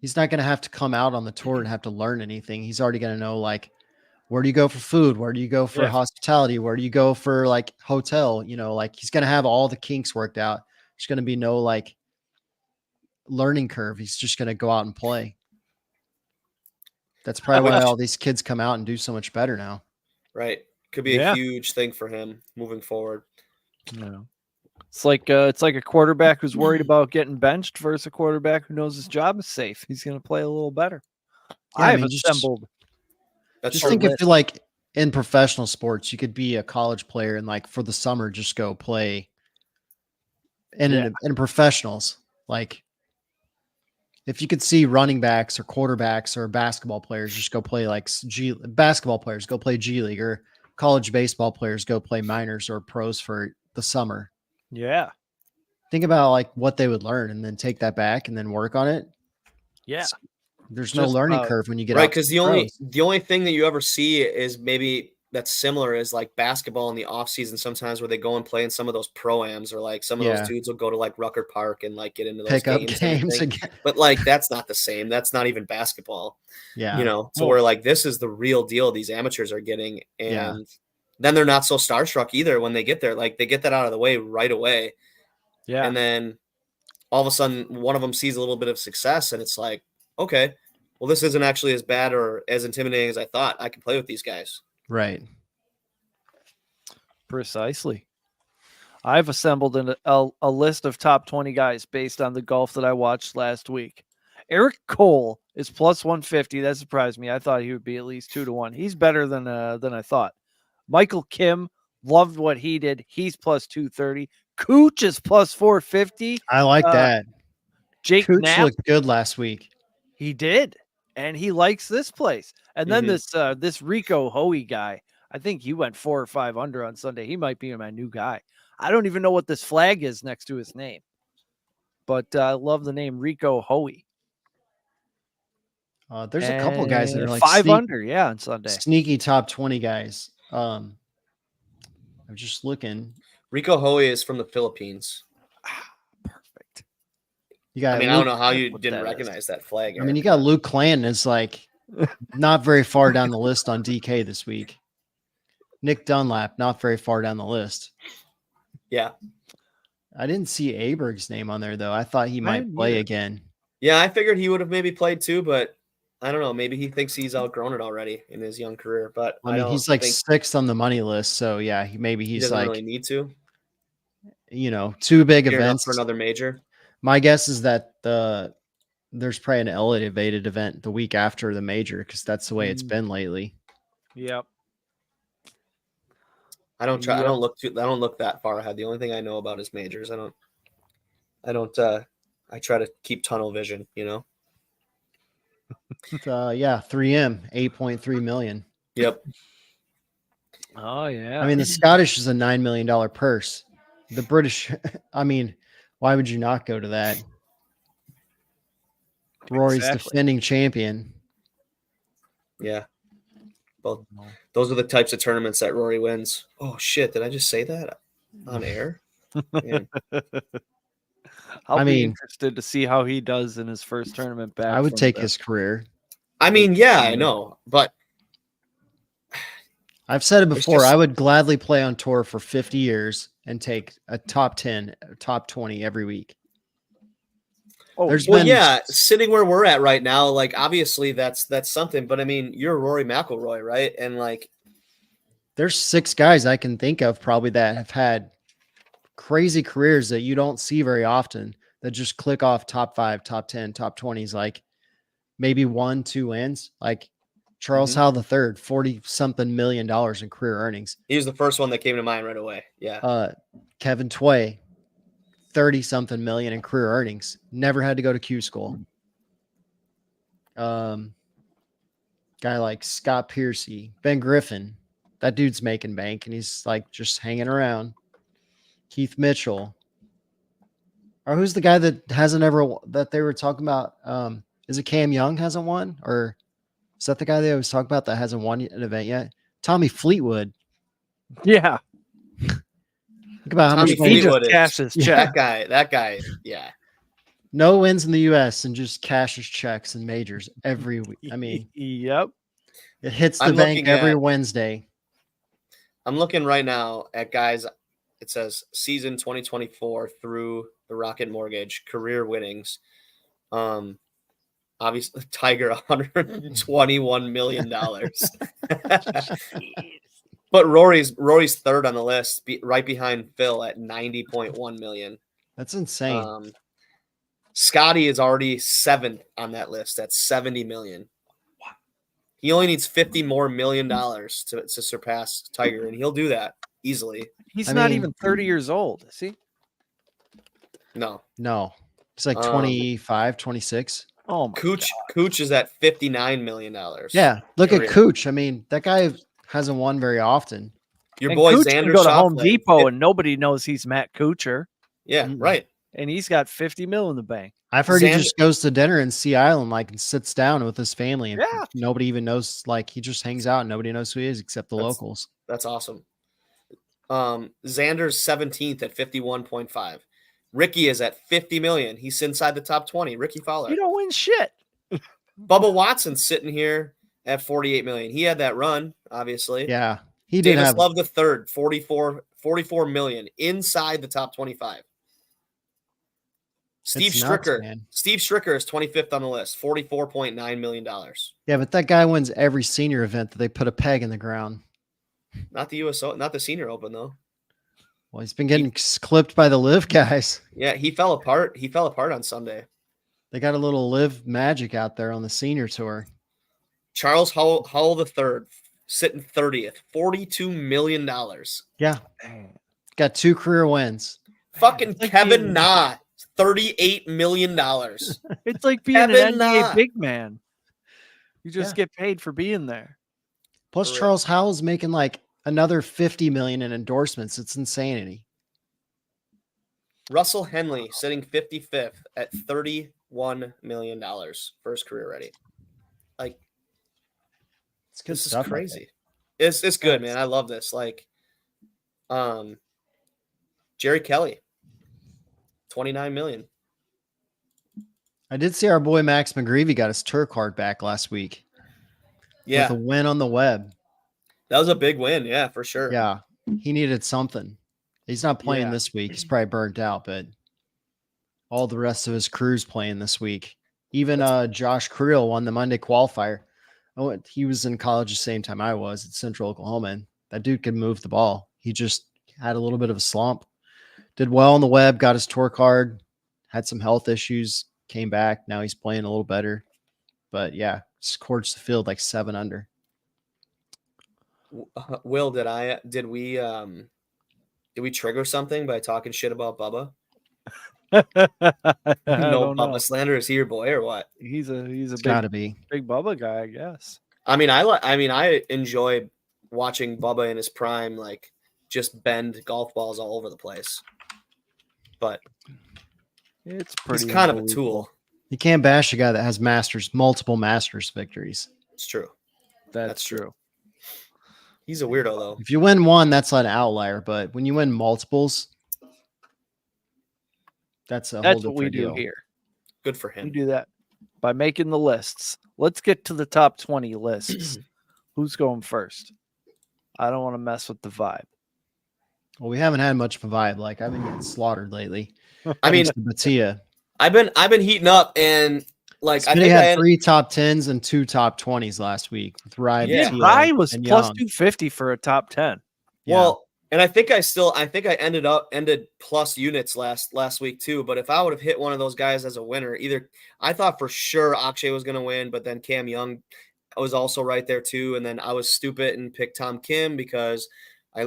Speaker 4: he's not going to have to come out on the tour and have to learn anything. He's already going to know, like, where do you go for food? Where do you go for hospitality? Where do you go for like hotel? Like he's going to have all the kinks worked out. There's going to be no like learning curve. He's just going to go out and play. That's probably why all these kids come out and do so much better now.
Speaker 3: right, could be a huge thing for him moving forward.
Speaker 2: Yeah. It's like a quarterback who's worried about getting benched versus a quarterback who knows his job is safe. He's going to play a little better.
Speaker 4: Yeah,
Speaker 2: I've
Speaker 4: just
Speaker 2: assembled.
Speaker 3: That's
Speaker 4: think if you're like in professional sports, you could be a college player and like for the summer just go play in professionals. Like if you could see running backs or quarterbacks or basketball players just go play like basketball players go play G League, or college baseball players go play minors or pros for the summer.
Speaker 2: Yeah.
Speaker 4: Think about like what they would learn and then take that back and then work on it.
Speaker 2: Yeah.
Speaker 4: There's no
Speaker 2: Just
Speaker 4: learning
Speaker 2: about-
Speaker 4: curve when you get
Speaker 3: right,
Speaker 4: out.
Speaker 3: because the only thing that you ever see is maybe that's similar is like basketball in the off season sometimes where they go and play in some of those pro-ams, or like some of those dudes will go to like Rucker Park and like get into those
Speaker 4: pick up
Speaker 3: games
Speaker 4: games again.
Speaker 3: but like that's not the same. That's not even basketball.
Speaker 4: Yeah.
Speaker 3: So we're like, this is the real deal these amateurs are getting, and then they're not so starstruck either when they get there. Like they get that out of the way right away.
Speaker 2: Yeah.
Speaker 3: And then all of a sudden one of them sees a little bit of success and it's like, okay, well, this isn't actually as bad or as intimidating as I thought. I can play with these guys.
Speaker 4: Right.
Speaker 2: Precisely. I've assembled a list of top 20 guys based on the golf that I watched last week. Eric Cole is plus 150. That surprised me. I thought he would be at least 2-1. He's better than I thought. Michael Kim, loved what he did. He's plus 230. Cooch is plus 450.
Speaker 4: I like that.
Speaker 2: Jake
Speaker 4: Cooch
Speaker 2: Knapp,
Speaker 4: looked good last week.
Speaker 2: he did, and he likes this place. And then this Rico Hoey guy, I think he went 4 or 5 under on Sunday. He might be my new guy. I don't even know what this flag is next to his name, but I love the name Rico Hoey.
Speaker 4: There's a couple guys that are like
Speaker 2: 5 under, on Sunday.
Speaker 4: Sneaky top 20 guys. I'm just looking.
Speaker 3: Rico Hoey is from the Philippines.
Speaker 2: Perfect.
Speaker 4: You got.
Speaker 3: I mean, I don't know how you
Speaker 2: what
Speaker 3: didn't
Speaker 2: that
Speaker 3: recognize that flag.
Speaker 4: I mean, you got Luke Clanton is like not very far down the list on DK this week. Nick Dunlap, not very far down the list.
Speaker 3: Yeah.
Speaker 4: I didn't see Aberg's name on there, though. I thought he might play again.
Speaker 3: Yeah, I figured he would have maybe played too, but I don't know. Maybe he thinks he's outgrown it already in his young career. But
Speaker 4: I mean, he's like 6th on the money list. So, yeah, maybe
Speaker 3: he
Speaker 4: he's
Speaker 3: doesn't
Speaker 4: like,
Speaker 3: really need to.
Speaker 4: 2 big
Speaker 3: Gearing up
Speaker 4: events.
Speaker 3: for another major.
Speaker 4: My guess is that there's probably an elevated event the week after the major because that's the way it's been lately.
Speaker 2: Yep.
Speaker 3: I don't look that far ahead. The only thing I know about is majors. I try to keep tunnel vision,
Speaker 4: Yeah, 3M, 8.3 million.
Speaker 3: Yep.
Speaker 2: Oh yeah.
Speaker 4: I mean, the Scottish is a $9 million purse. The British, I mean, why would you not go to that? Rory's defending champion.
Speaker 3: Yeah. Well, those are the types of tournaments that Rory wins. Oh shit! Did I just say that on air?
Speaker 2: I'll be interested to see how he does in his first tournament back.
Speaker 4: I would take his career.
Speaker 3: I mean, yeah, I know, but
Speaker 4: I've said it before. I would gladly play on tour for 50 years and take a top 10, top 20 every week.
Speaker 3: Sitting where we're at right now, like obviously that's something. But I mean, you're Rory McIlroy, right? And like,
Speaker 4: there's 6 guys I can think of probably that have had crazy careers that you don't see very often that just click off top 5, top 10, top 20s, like maybe 1-2 wins. Like Charles Howell III, 40-something million in career earnings.
Speaker 3: He was the first one that came to mind right away. Yeah.
Speaker 4: Kevin Tway, 30-something million in career earnings. Never had to go to Q school. Guy like Scott Piercy, Ben Griffin, that dude's making bank and he's like just hanging around. Keith Mitchell. Or who's the guy that hasn't ever, that they were talking about? Is it Cam Young hasn't won? Or is that the guy they always talk about that hasn't won an event yet? Tommy Fleetwood.
Speaker 2: Yeah.
Speaker 4: Think about
Speaker 3: Tommy
Speaker 4: how much
Speaker 2: he just cashes check.
Speaker 3: That guy. Yeah.
Speaker 4: No wins in the U.S. and just cashes checks and majors every week. I mean,
Speaker 2: yep.
Speaker 4: It hits the bank every Wednesday. I'm
Speaker 3: looking right now at guys. It says season 2024 through the Rocket Mortgage career winnings. Obviously Tiger $121 million. But Rory's third on the list, right behind Phil at 90.1 million.
Speaker 4: That's insane.
Speaker 3: Scotty is already 7th on that list at 70 million. He only needs $50 more million to surpass Tiger, and he'll do that easily.
Speaker 2: He's not even 30 years old, is he?
Speaker 3: No.
Speaker 4: It's like 25, 26.
Speaker 2: Oh, my
Speaker 3: Cooch is at $59 million.
Speaker 4: Yeah, look at Cooch. I mean, that guy hasn't won very often.
Speaker 3: Your boy
Speaker 2: Cooch
Speaker 3: Xander
Speaker 2: can go to Home
Speaker 3: Schauffele,
Speaker 2: Depot and nobody knows he's Matt Kuchar.
Speaker 3: Yeah, right.
Speaker 2: And he's got 50 mil in the bank.
Speaker 4: I've heard he just goes to dinner in Sea Island, like, and sits down with his family, and nobody even knows. Like, he just hangs out, and nobody knows who he is except the locals.
Speaker 3: That's awesome. Xander's 17th at 51.5. Ricky is at 50 million. He's inside the top 20. Ricky Fowler.
Speaker 2: You don't win shit.
Speaker 3: Bubba Watson's sitting here at 48 million. He had that run, obviously.
Speaker 4: Yeah. He did
Speaker 3: Davis
Speaker 4: have
Speaker 3: Love the third, 44 million inside the top 25. Steve
Speaker 4: It's nuts,
Speaker 3: Stricker.
Speaker 4: man.
Speaker 3: Steve Stricker is 25th on the list, $44.9 million.
Speaker 4: Yeah, but that guy wins every senior event that they put a peg in the ground.
Speaker 3: Not the USO, not the Senior Open though.
Speaker 4: Well, he's been getting clipped by the live guys.
Speaker 3: Yeah, he fell apart. He fell apart on Sunday.
Speaker 4: They got a little live magic out there on the senior tour.
Speaker 3: Charles Hull the third, sitting 30th, $42 million.
Speaker 4: Yeah. Got 2 career wins.
Speaker 3: Fucking
Speaker 2: It's like
Speaker 3: Kevin
Speaker 2: being-
Speaker 3: Na, $38 million.
Speaker 2: It's like being
Speaker 3: Kevin
Speaker 2: an NBA
Speaker 3: Na.
Speaker 2: big man. You just
Speaker 4: Yeah.
Speaker 2: get paid for being there.
Speaker 4: Plus,
Speaker 3: Correct.
Speaker 4: Charles Howell's making like another 50 million in endorsements. It's insanity.
Speaker 3: Russell Henley sitting 55th at $31 million for his career ready. Like,
Speaker 4: It's good
Speaker 3: this
Speaker 4: stuff.
Speaker 3: is
Speaker 4: I
Speaker 3: crazy.
Speaker 4: think.
Speaker 3: It's good, man. I love this. Like, Jerry Kelly, 29 million.
Speaker 4: I did see our boy Max McGreevy got his tour card back last week
Speaker 3: Yeah,
Speaker 4: with a win on the web.
Speaker 3: that was a big win. Yeah, for sure.
Speaker 4: Yeah, he needed something. He's not playing
Speaker 2: Yeah.
Speaker 4: this week. He's probably burnt out, but all the rest of his crew's playing this week. Even Josh Creel won the Monday qualifier. He was in college the same time I was at Central Oklahoma. And that dude could move the ball. He just had a little bit of a slump. Did well on the web, got his tour card, had some health issues, came back. Now he's playing a little better. But yeah, scorched the field like 7 under.
Speaker 3: Will, did we trigger something by talking shit about Bubba?
Speaker 2: I
Speaker 3: No
Speaker 2: don't know.
Speaker 3: Bubba slander. Is he your boy or what?
Speaker 2: He's a
Speaker 4: It's
Speaker 2: big,
Speaker 4: got to be.
Speaker 2: big Bubba guy, I guess.
Speaker 3: I mean, I enjoy watching Bubba in his prime, like just bend golf balls all over the place. But
Speaker 2: It's pretty.
Speaker 3: he's kind of a
Speaker 2: unbelievable.
Speaker 3: tool.
Speaker 4: You can't bash a guy that has multiple Masters victories.
Speaker 3: It's true.
Speaker 2: That's
Speaker 3: true.
Speaker 2: true.
Speaker 3: He's a weirdo though.
Speaker 4: If you win one, that's an outlier. But when you win multiples, that's a
Speaker 2: That's
Speaker 4: whole
Speaker 2: what we
Speaker 4: different
Speaker 2: do
Speaker 4: deal.
Speaker 2: here.
Speaker 3: Good for
Speaker 2: We
Speaker 3: him.
Speaker 2: do that by making the lists. Let's get to the top 20 lists. Who's going first? I don't want to mess with the vibe.
Speaker 4: Well, we haven't had much of a vibe. Like I've been getting slaughtered lately.
Speaker 3: I mean,
Speaker 4: Thanks to Batia.
Speaker 3: I've been heating up and like I
Speaker 4: Smitty
Speaker 3: think I
Speaker 4: had
Speaker 3: had,
Speaker 4: 3 top 10s and 2 top 20s last week with Rye.
Speaker 3: Yeah.
Speaker 4: Batia,
Speaker 2: Rye was
Speaker 4: and
Speaker 2: plus
Speaker 4: Young.
Speaker 2: 250 for a top 10.
Speaker 4: Yeah.
Speaker 3: well, and I think I ended plus units last week too. But if I would have hit one of those guys as a winner, I thought for sure Akshay was going to win, but then Cam Young was also right there too. And then I was stupid and picked Tom Kim because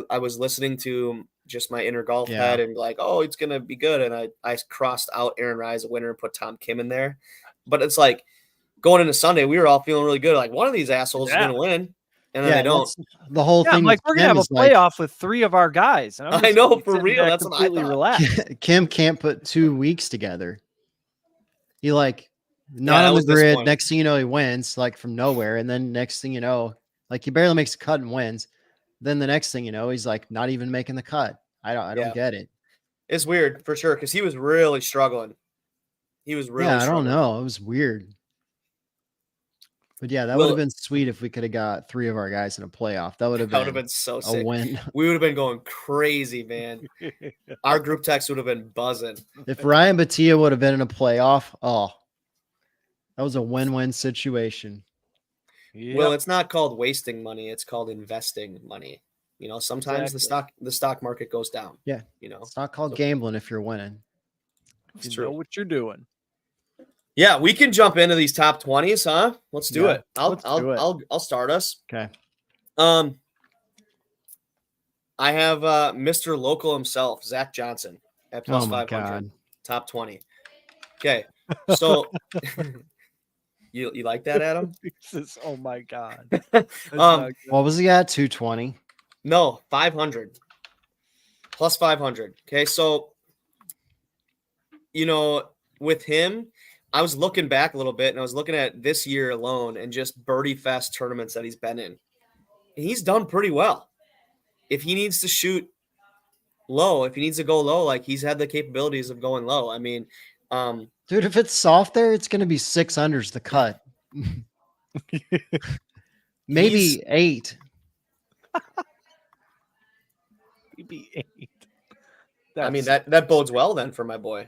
Speaker 3: I was listening to just my inner golf
Speaker 4: Yeah.
Speaker 3: head and like, oh, it's going to be good. And I crossed out Aaron Rye as a winner and put Tom Kim in there. But it's like going into Sunday, we were all feeling really good. Like one of these assholes is
Speaker 2: Yeah.
Speaker 3: going to win. And then
Speaker 4: Yeah,
Speaker 3: they don't.
Speaker 4: that's the whole
Speaker 2: Yeah,
Speaker 4: thing.
Speaker 2: I'm like,
Speaker 4: with
Speaker 2: we're gonna
Speaker 4: Kim
Speaker 2: have a
Speaker 4: is, like,
Speaker 2: playoff with 3 of our guys. And I'm
Speaker 3: I
Speaker 2: just
Speaker 3: know,
Speaker 2: gonna be
Speaker 3: for
Speaker 2: sitting
Speaker 3: real,
Speaker 2: there
Speaker 3: that's what I
Speaker 2: completely
Speaker 3: thought.
Speaker 2: relaxed.
Speaker 4: Kim can't put 2 weeks together. He like not
Speaker 3: that
Speaker 4: on the
Speaker 3: was
Speaker 4: grid.
Speaker 3: disappointing.
Speaker 4: Next thing you know, he wins like from nowhere, and then next thing you know, like he barely makes a cut and wins. Then the next thing you know, he's like not even making the cut. I don't
Speaker 3: Yeah.
Speaker 4: get it.
Speaker 3: It's weird for sure because he was really struggling. He was really.
Speaker 4: Yeah, I don't
Speaker 3: struggling.
Speaker 4: know. It was weird. But yeah, that
Speaker 3: Well-
Speaker 4: would have been sweet if we could have got 3 of our guys in a playoff. That would have
Speaker 3: That would have
Speaker 4: been
Speaker 3: been so
Speaker 4: a
Speaker 3: sick.
Speaker 4: win.
Speaker 3: We would have been going crazy, man. Our group text would have been buzzing.
Speaker 4: If Ryan Batia would have been in a playoff, oh, that was a win-win situation.
Speaker 3: Well, it's not called wasting money; it's called investing money. You know, sometimes
Speaker 2: Exactly.
Speaker 3: the stock market goes down.
Speaker 4: Yeah.
Speaker 3: You know,
Speaker 4: It's not called
Speaker 3: So-
Speaker 4: gambling if you're winning.
Speaker 3: it's
Speaker 2: you
Speaker 3: true.
Speaker 2: know what you're doing.
Speaker 3: Yeah, we can jump into these top 20s, huh? Let's do
Speaker 4: Yeah,
Speaker 3: it. I'll
Speaker 2: let's do it.
Speaker 3: I'll start us.
Speaker 4: Okay.
Speaker 3: I have Mr. Local himself, Zach Johnson, at plus
Speaker 4: Oh my
Speaker 3: 500,
Speaker 4: God.
Speaker 3: top 20. Okay, so you like that, Adam?
Speaker 2: Oh my god. That's
Speaker 3: Um,
Speaker 2: not good.
Speaker 4: What was he at? 220.
Speaker 3: No, 500 plus 500. Okay, so you know, with him, I was looking back a little bit and I was looking at this year alone and just Birdie Fest tournaments that he's been in. And he's done pretty well. If he needs to shoot low, if he needs to go low, like he's had the capabilities of going low. I mean,
Speaker 4: Dude, if it's soft there, it's going to be 6 unders the cut. Maybe
Speaker 3: He's-
Speaker 4: 8.
Speaker 2: BB-8.
Speaker 3: I mean, that bodes well then for my boy.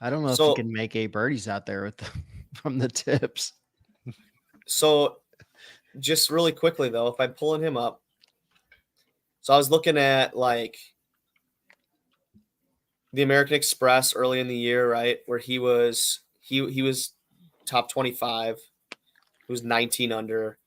Speaker 4: I don't know if
Speaker 3: So-
Speaker 4: you can make 8 birdies out there with from the tips.
Speaker 3: So just really quickly though, if I'm pulling him up, so I was looking at like the American Express early in the year, right, where he was top 25, he was 19 under.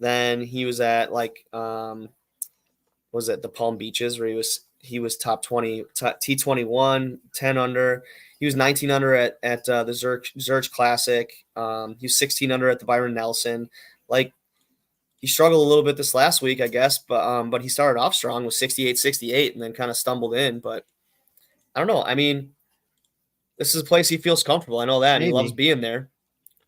Speaker 3: Then he was at like was it the Palm Beaches where he was top 20 T21 10 under. He was 19 under at the Zurich Classic. He was 16 under at the Byron Nelson. Like he struggled a little bit this last week, I guess, but he started off strong with 68 and then kind of stumbled in. But I don't know. I mean, this is a place he feels comfortable. I know that. And he loves
Speaker 4: Maybe.
Speaker 3: being there.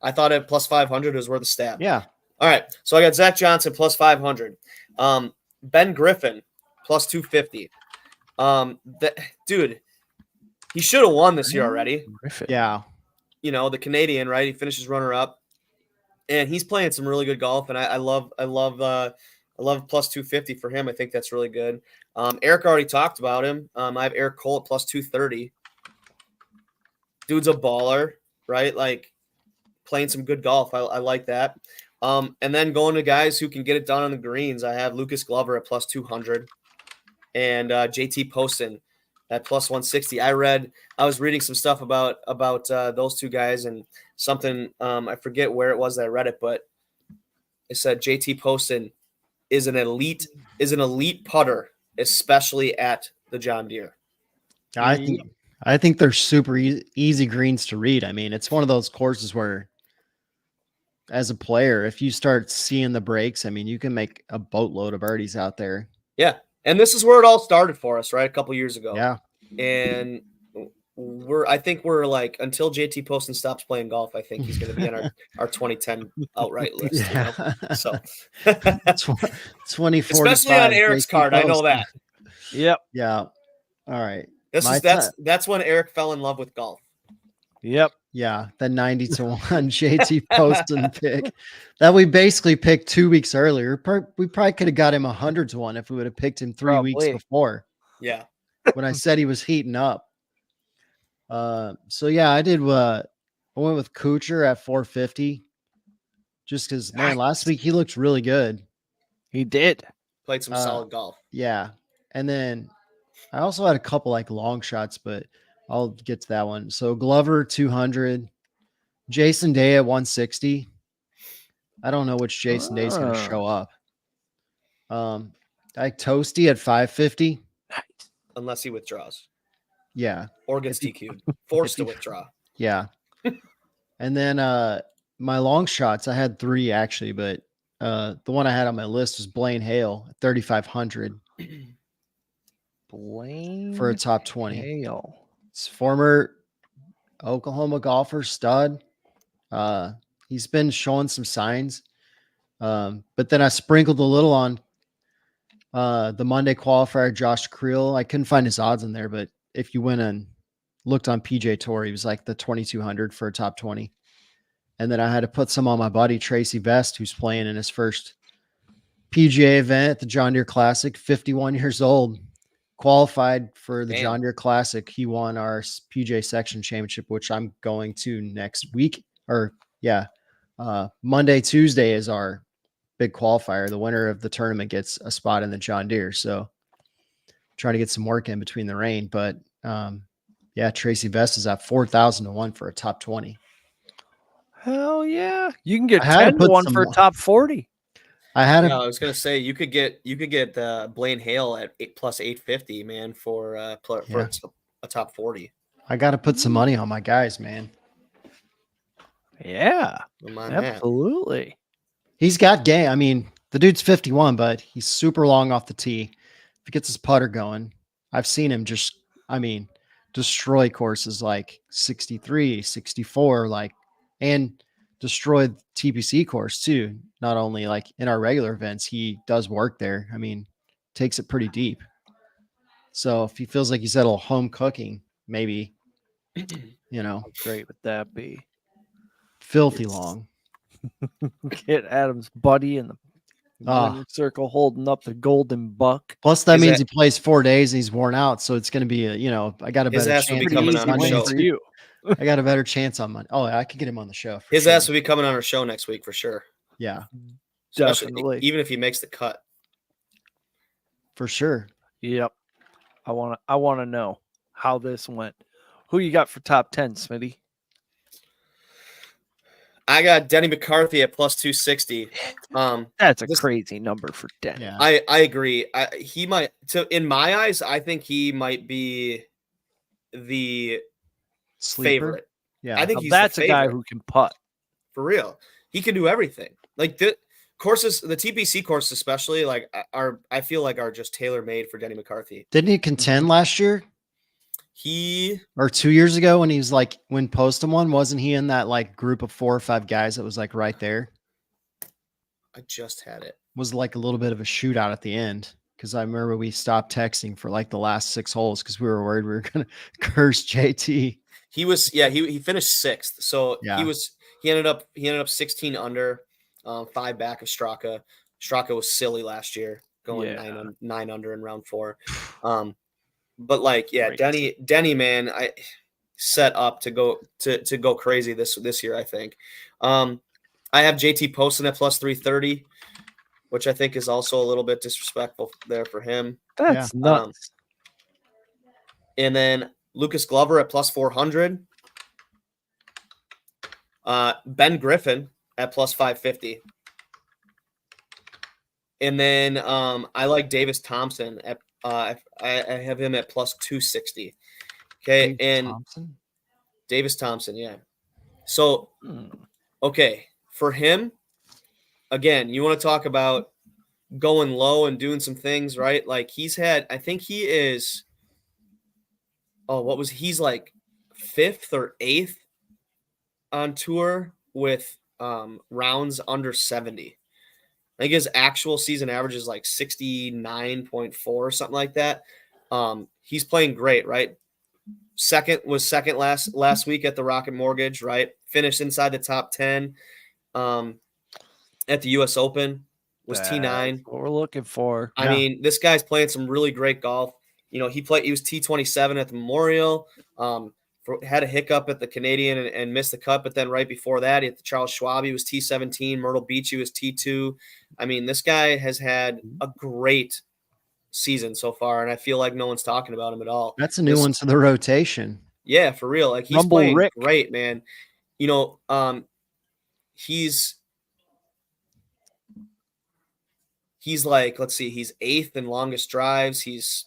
Speaker 3: I thought at plus 500 was worth a stab.
Speaker 4: Yeah.
Speaker 3: All right. So I got Zach Johnson plus 500. Ben Griffin plus 250. Dude, he should have won this year already.
Speaker 4: Yeah.
Speaker 3: You know, the Canadian, right? He finishes runner up, and he's playing some really good golf. And I love plus 250 for him. I think that's really good. Eric already talked about him. I have Eric Cole at plus 230. Dude's a baller, right? Like playing some good golf. I like that. And then going to guys who can get it done on the greens, I have Lucas Glover at plus 200 and JT Poston at plus 160. I was reading some stuff about those two guys and something, I forget where it was that I read it, but it said JT Poston is an elite putter, especially at the John Deere.
Speaker 4: I think they're super easy greens to read. I mean, it's one of those courses where as a player, if you start seeing the breaks, I mean, you can make a boatload of birdies out there.
Speaker 3: Yeah. And this is where it all started for us, right? A couple years ago.
Speaker 4: Yeah.
Speaker 3: And I think we're like, until JT Poston stops playing golf, I think he's going to be on our 2010 outright list.
Speaker 4: Yeah.
Speaker 3: You know? So
Speaker 4: 2045.
Speaker 3: especially on Eric's card. I know that.
Speaker 2: Yep.
Speaker 4: Yeah. All right.
Speaker 3: That's when Eric fell in love with golf.
Speaker 2: Yep.
Speaker 4: Yeah, the 90-1 JT Poston pick that we basically picked 2 weeks earlier. We probably could have got him 100-1 if we would have picked him 3 weeks before.
Speaker 3: Yeah,
Speaker 4: when I said he was heating up. So yeah, I did. I went with Kuchar at 450, just because last week he looked really good.
Speaker 2: He did.
Speaker 3: Played some solid golf.
Speaker 4: Yeah, and then I also had a couple like long shots, but I'll get to that one. So Glover 200, Jason Day at 160. I don't know which Jason Day is going to show up. I like Toasty at 550.
Speaker 3: Unless he withdraws.
Speaker 4: Yeah.
Speaker 3: Or gets DQ'd. Forced to withdraw.
Speaker 4: Yeah. And then my long shots, I had 3 actually, but the one I had on my list was Blaine Hale at 3,500.
Speaker 2: Blaine
Speaker 4: for a top 20.
Speaker 2: Hale.
Speaker 4: It's former Oklahoma golfer, stud. He's been showing some signs. But then I sprinkled a little on the Monday qualifier, Josh Creel. I couldn't find his odds in there, but if you went and looked on PJ Tour, he was like the 2,200 for a top 20. And then I had to put some on my buddy, Tracy Vest, who's playing in his first PGA event at the John Deere Classic, 51 years old, qualified for the John Deere Classic. He won our PGA section championship, which I'm going to next week. Monday, Tuesday is our big qualifier. The winner of the tournament gets a spot in the John Deere. So try to get some work in between the rain. But Tracy Vest is at 4,000-1 for a top 20.
Speaker 2: Hell yeah. You can get 10-1 for a top 40.
Speaker 3: I was gonna say you could get Blaine Hale at plus 850, man, for a top 40.
Speaker 4: I got to put some money on my guys, man.
Speaker 2: Yeah, absolutely.
Speaker 4: He's got game. I mean, the dude's 51, but he's super long off the tee. If he gets his putter going, I've seen him destroy courses like 63, 64, and destroy the TPC course too. Not only like in our regular events, he does work there. I mean, takes it pretty deep. So if he feels like he's at a little home cooking, maybe,
Speaker 2: how great would that be?
Speaker 4: Filthy long.
Speaker 2: Get Adam's buddy in the
Speaker 4: Ah.
Speaker 2: Winner's circle holding up the golden buck.
Speaker 4: Plus, that
Speaker 3: His
Speaker 4: means
Speaker 3: a-
Speaker 4: he plays 4 days and he's worn out. So it's going to be I got a
Speaker 3: His
Speaker 4: better
Speaker 3: ass will be
Speaker 4: chance.
Speaker 2: Pretty
Speaker 3: coming
Speaker 2: easy
Speaker 3: on the
Speaker 2: win
Speaker 3: show.
Speaker 2: for you.
Speaker 4: I got a better chance on Monday. Oh, I could get him on the show. For
Speaker 3: His
Speaker 4: sure.
Speaker 3: ass will be coming on our show next week for sure.
Speaker 4: Yeah,
Speaker 3: Especially
Speaker 2: Definitely.
Speaker 3: even if he makes the cut.
Speaker 4: for sure.
Speaker 2: Yep. I want to know how this went. Who you got for top 10, Smitty?
Speaker 3: I got Denny McCarthy at plus 260.
Speaker 2: That's a
Speaker 3: This-
Speaker 2: crazy number for Denny.
Speaker 4: Yeah.
Speaker 3: I agree. He might. So in my eyes, I think he might be the
Speaker 4: Sleeper.
Speaker 3: favorite.
Speaker 4: Yeah.
Speaker 3: I think
Speaker 2: Now,
Speaker 3: he's
Speaker 2: that's
Speaker 3: the
Speaker 2: a guy
Speaker 3: favorite,
Speaker 2: who can putt.
Speaker 3: for real. He can do everything. Like the courses, the TPC courses especially, like I feel like are just tailor made for Denny McCarthy.
Speaker 4: Didn't he contend last year
Speaker 3: He
Speaker 4: or 2 years ago when he was like when Postum won? Wasn't he in that like group of 4 or 5 guys that was like right there?
Speaker 3: I just had it.
Speaker 4: Was like a little bit of a shootout at the end because I remember we stopped texting for like the last 6 holes because we were worried we were gonna curse JT.
Speaker 3: He was he finished 6th. So
Speaker 4: Yeah.
Speaker 3: he ended up 16 under, 5 back of Straka. Straka was silly last year, going
Speaker 2: Yeah.
Speaker 3: 9 under in round 4. But like, yeah,
Speaker 2: Great.
Speaker 3: Denny, man, I set up to go crazy this year, I think. I have JT Poston at plus 330, which I think is also a little bit disrespectful there for him.
Speaker 2: That's nuts.
Speaker 3: And then Lucas Glover at plus 400. Ben Griffin at plus 550. And then I like Davis Thompson at I have him at plus 260. Okay, and Davis Thompson, yeah. So okay, for him, again, you want to talk about going low and doing some things, right? Like I think he is he's like 5th or 8th on tour with rounds under 70. I think his actual season average is like 69.4 or something like that. He's playing great, right? Second last week at the Rocket Mortgage, right? Finished inside the top 10 at the US Open, was
Speaker 2: That's
Speaker 3: T9.
Speaker 2: what we're looking for.
Speaker 3: I mean, this guy's playing some really great golf. You know, he was T27 at the Memorial. Had a hiccup at the Canadian and missed the cut, but then right before that, at the Charles Schwab, he was T17. Myrtle Beach, he was T2. I mean, this guy has had a great season so far, and I feel like no one's talking about him at all.
Speaker 4: That's a new one to the rotation.
Speaker 3: Yeah, for real. Like he's
Speaker 2: Rumble
Speaker 3: playing
Speaker 2: Rick.
Speaker 3: great, man. You know, he's like, let's see, he's 8th in longest drives. He's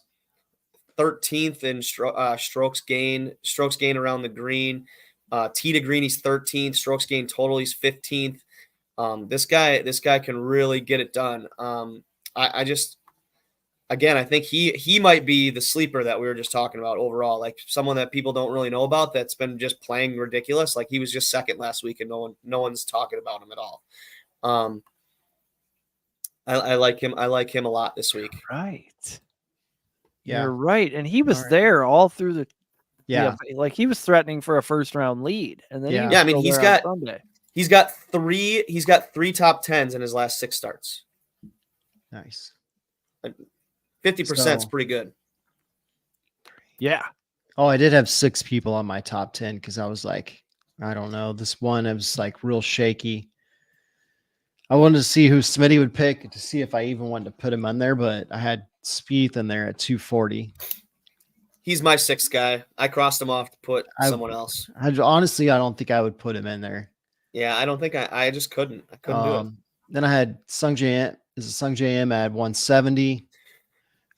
Speaker 3: 13th in strokes gain around the green. Tee to green, he's 13th. Strokes gain total, he's 15th. This guy can really get it done. I think he might be the sleeper that we were just talking about overall, like someone that people don't really know about that's been just playing ridiculous. Like he was just 2nd last week and no one's talking about him at all. I like him. I like him a lot this week.
Speaker 2: Right.
Speaker 4: Yeah.
Speaker 2: You're right. And he was
Speaker 4: All right.
Speaker 2: there all through the
Speaker 4: Yeah.
Speaker 2: like he was threatening for a first round lead. And then
Speaker 4: Yeah.
Speaker 2: he was
Speaker 3: Yeah, I mean,
Speaker 2: still
Speaker 3: he's
Speaker 2: there on
Speaker 3: got-
Speaker 2: Sunday.
Speaker 3: He's got three top 10s in his last 6 starts.
Speaker 4: Nice.
Speaker 3: 50% is
Speaker 4: So-
Speaker 3: pretty good.
Speaker 2: Yeah.
Speaker 4: Oh, I did have 6 people on my top 10 because I was like, I don't know. This one, I was like real shaky. I wanted to see who Smitty would pick to see if I even wanted to put him on there, but I had Spieth in there at 240.
Speaker 3: He's my 6th guy. I crossed him off to put someone else.
Speaker 4: Honestly, I don't think I would put him in there.
Speaker 3: Yeah, I don't think I just couldn't. I couldn't do it.
Speaker 4: Then I had Sung J M at 170.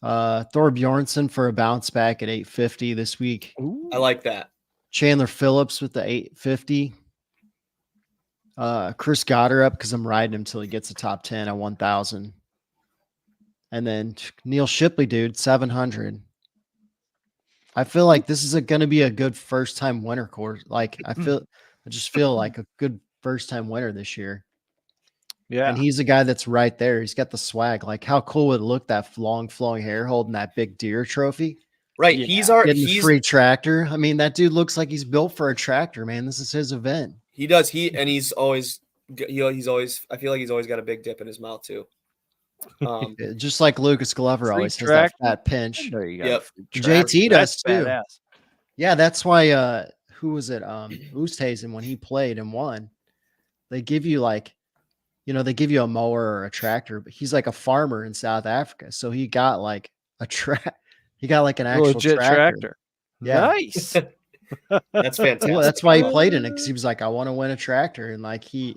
Speaker 4: Thor Bjornsson for a bounce back at 850 this week.
Speaker 2: Ooh.
Speaker 3: I like that.
Speaker 4: Chandler Phillips with the 850. Chris Goddard up because I'm riding him till he gets a top 10 at 1,000. And then Neil Shipley, dude, 700. I feel like this is going to be a good first time winner course. Like I just feel like a good first time winner this year.
Speaker 2: Yeah.
Speaker 4: And he's a guy that's right there. He's got the swag. Like how cool would it look, that long flowing hair holding that big deer trophy?
Speaker 3: Right.
Speaker 2: Yeah.
Speaker 4: Getting the free tractor. I mean, that dude looks like he's built for a tractor, man. This is his event.
Speaker 3: He does. He's always I feel like he's always got a big dip in his mouth too.
Speaker 4: Just like Lucas Glover
Speaker 2: Free
Speaker 4: always has that
Speaker 2: track.
Speaker 4: fat pinch.
Speaker 2: There you go.
Speaker 3: Yep.
Speaker 2: Free track.
Speaker 4: JT
Speaker 2: That's
Speaker 4: does too.
Speaker 2: badass.
Speaker 4: Yeah, that's why who was it? Oosthuizen, when he played and won, they give you like, they give you a mower or a tractor, but he's like a farmer in South Africa. So he got like he got like an actual
Speaker 2: Legit
Speaker 4: tractor. Yeah.
Speaker 2: Nice.
Speaker 3: That's fantastic.
Speaker 4: Well, that's why he played in it, because he was like, I want to win a tractor. And like he,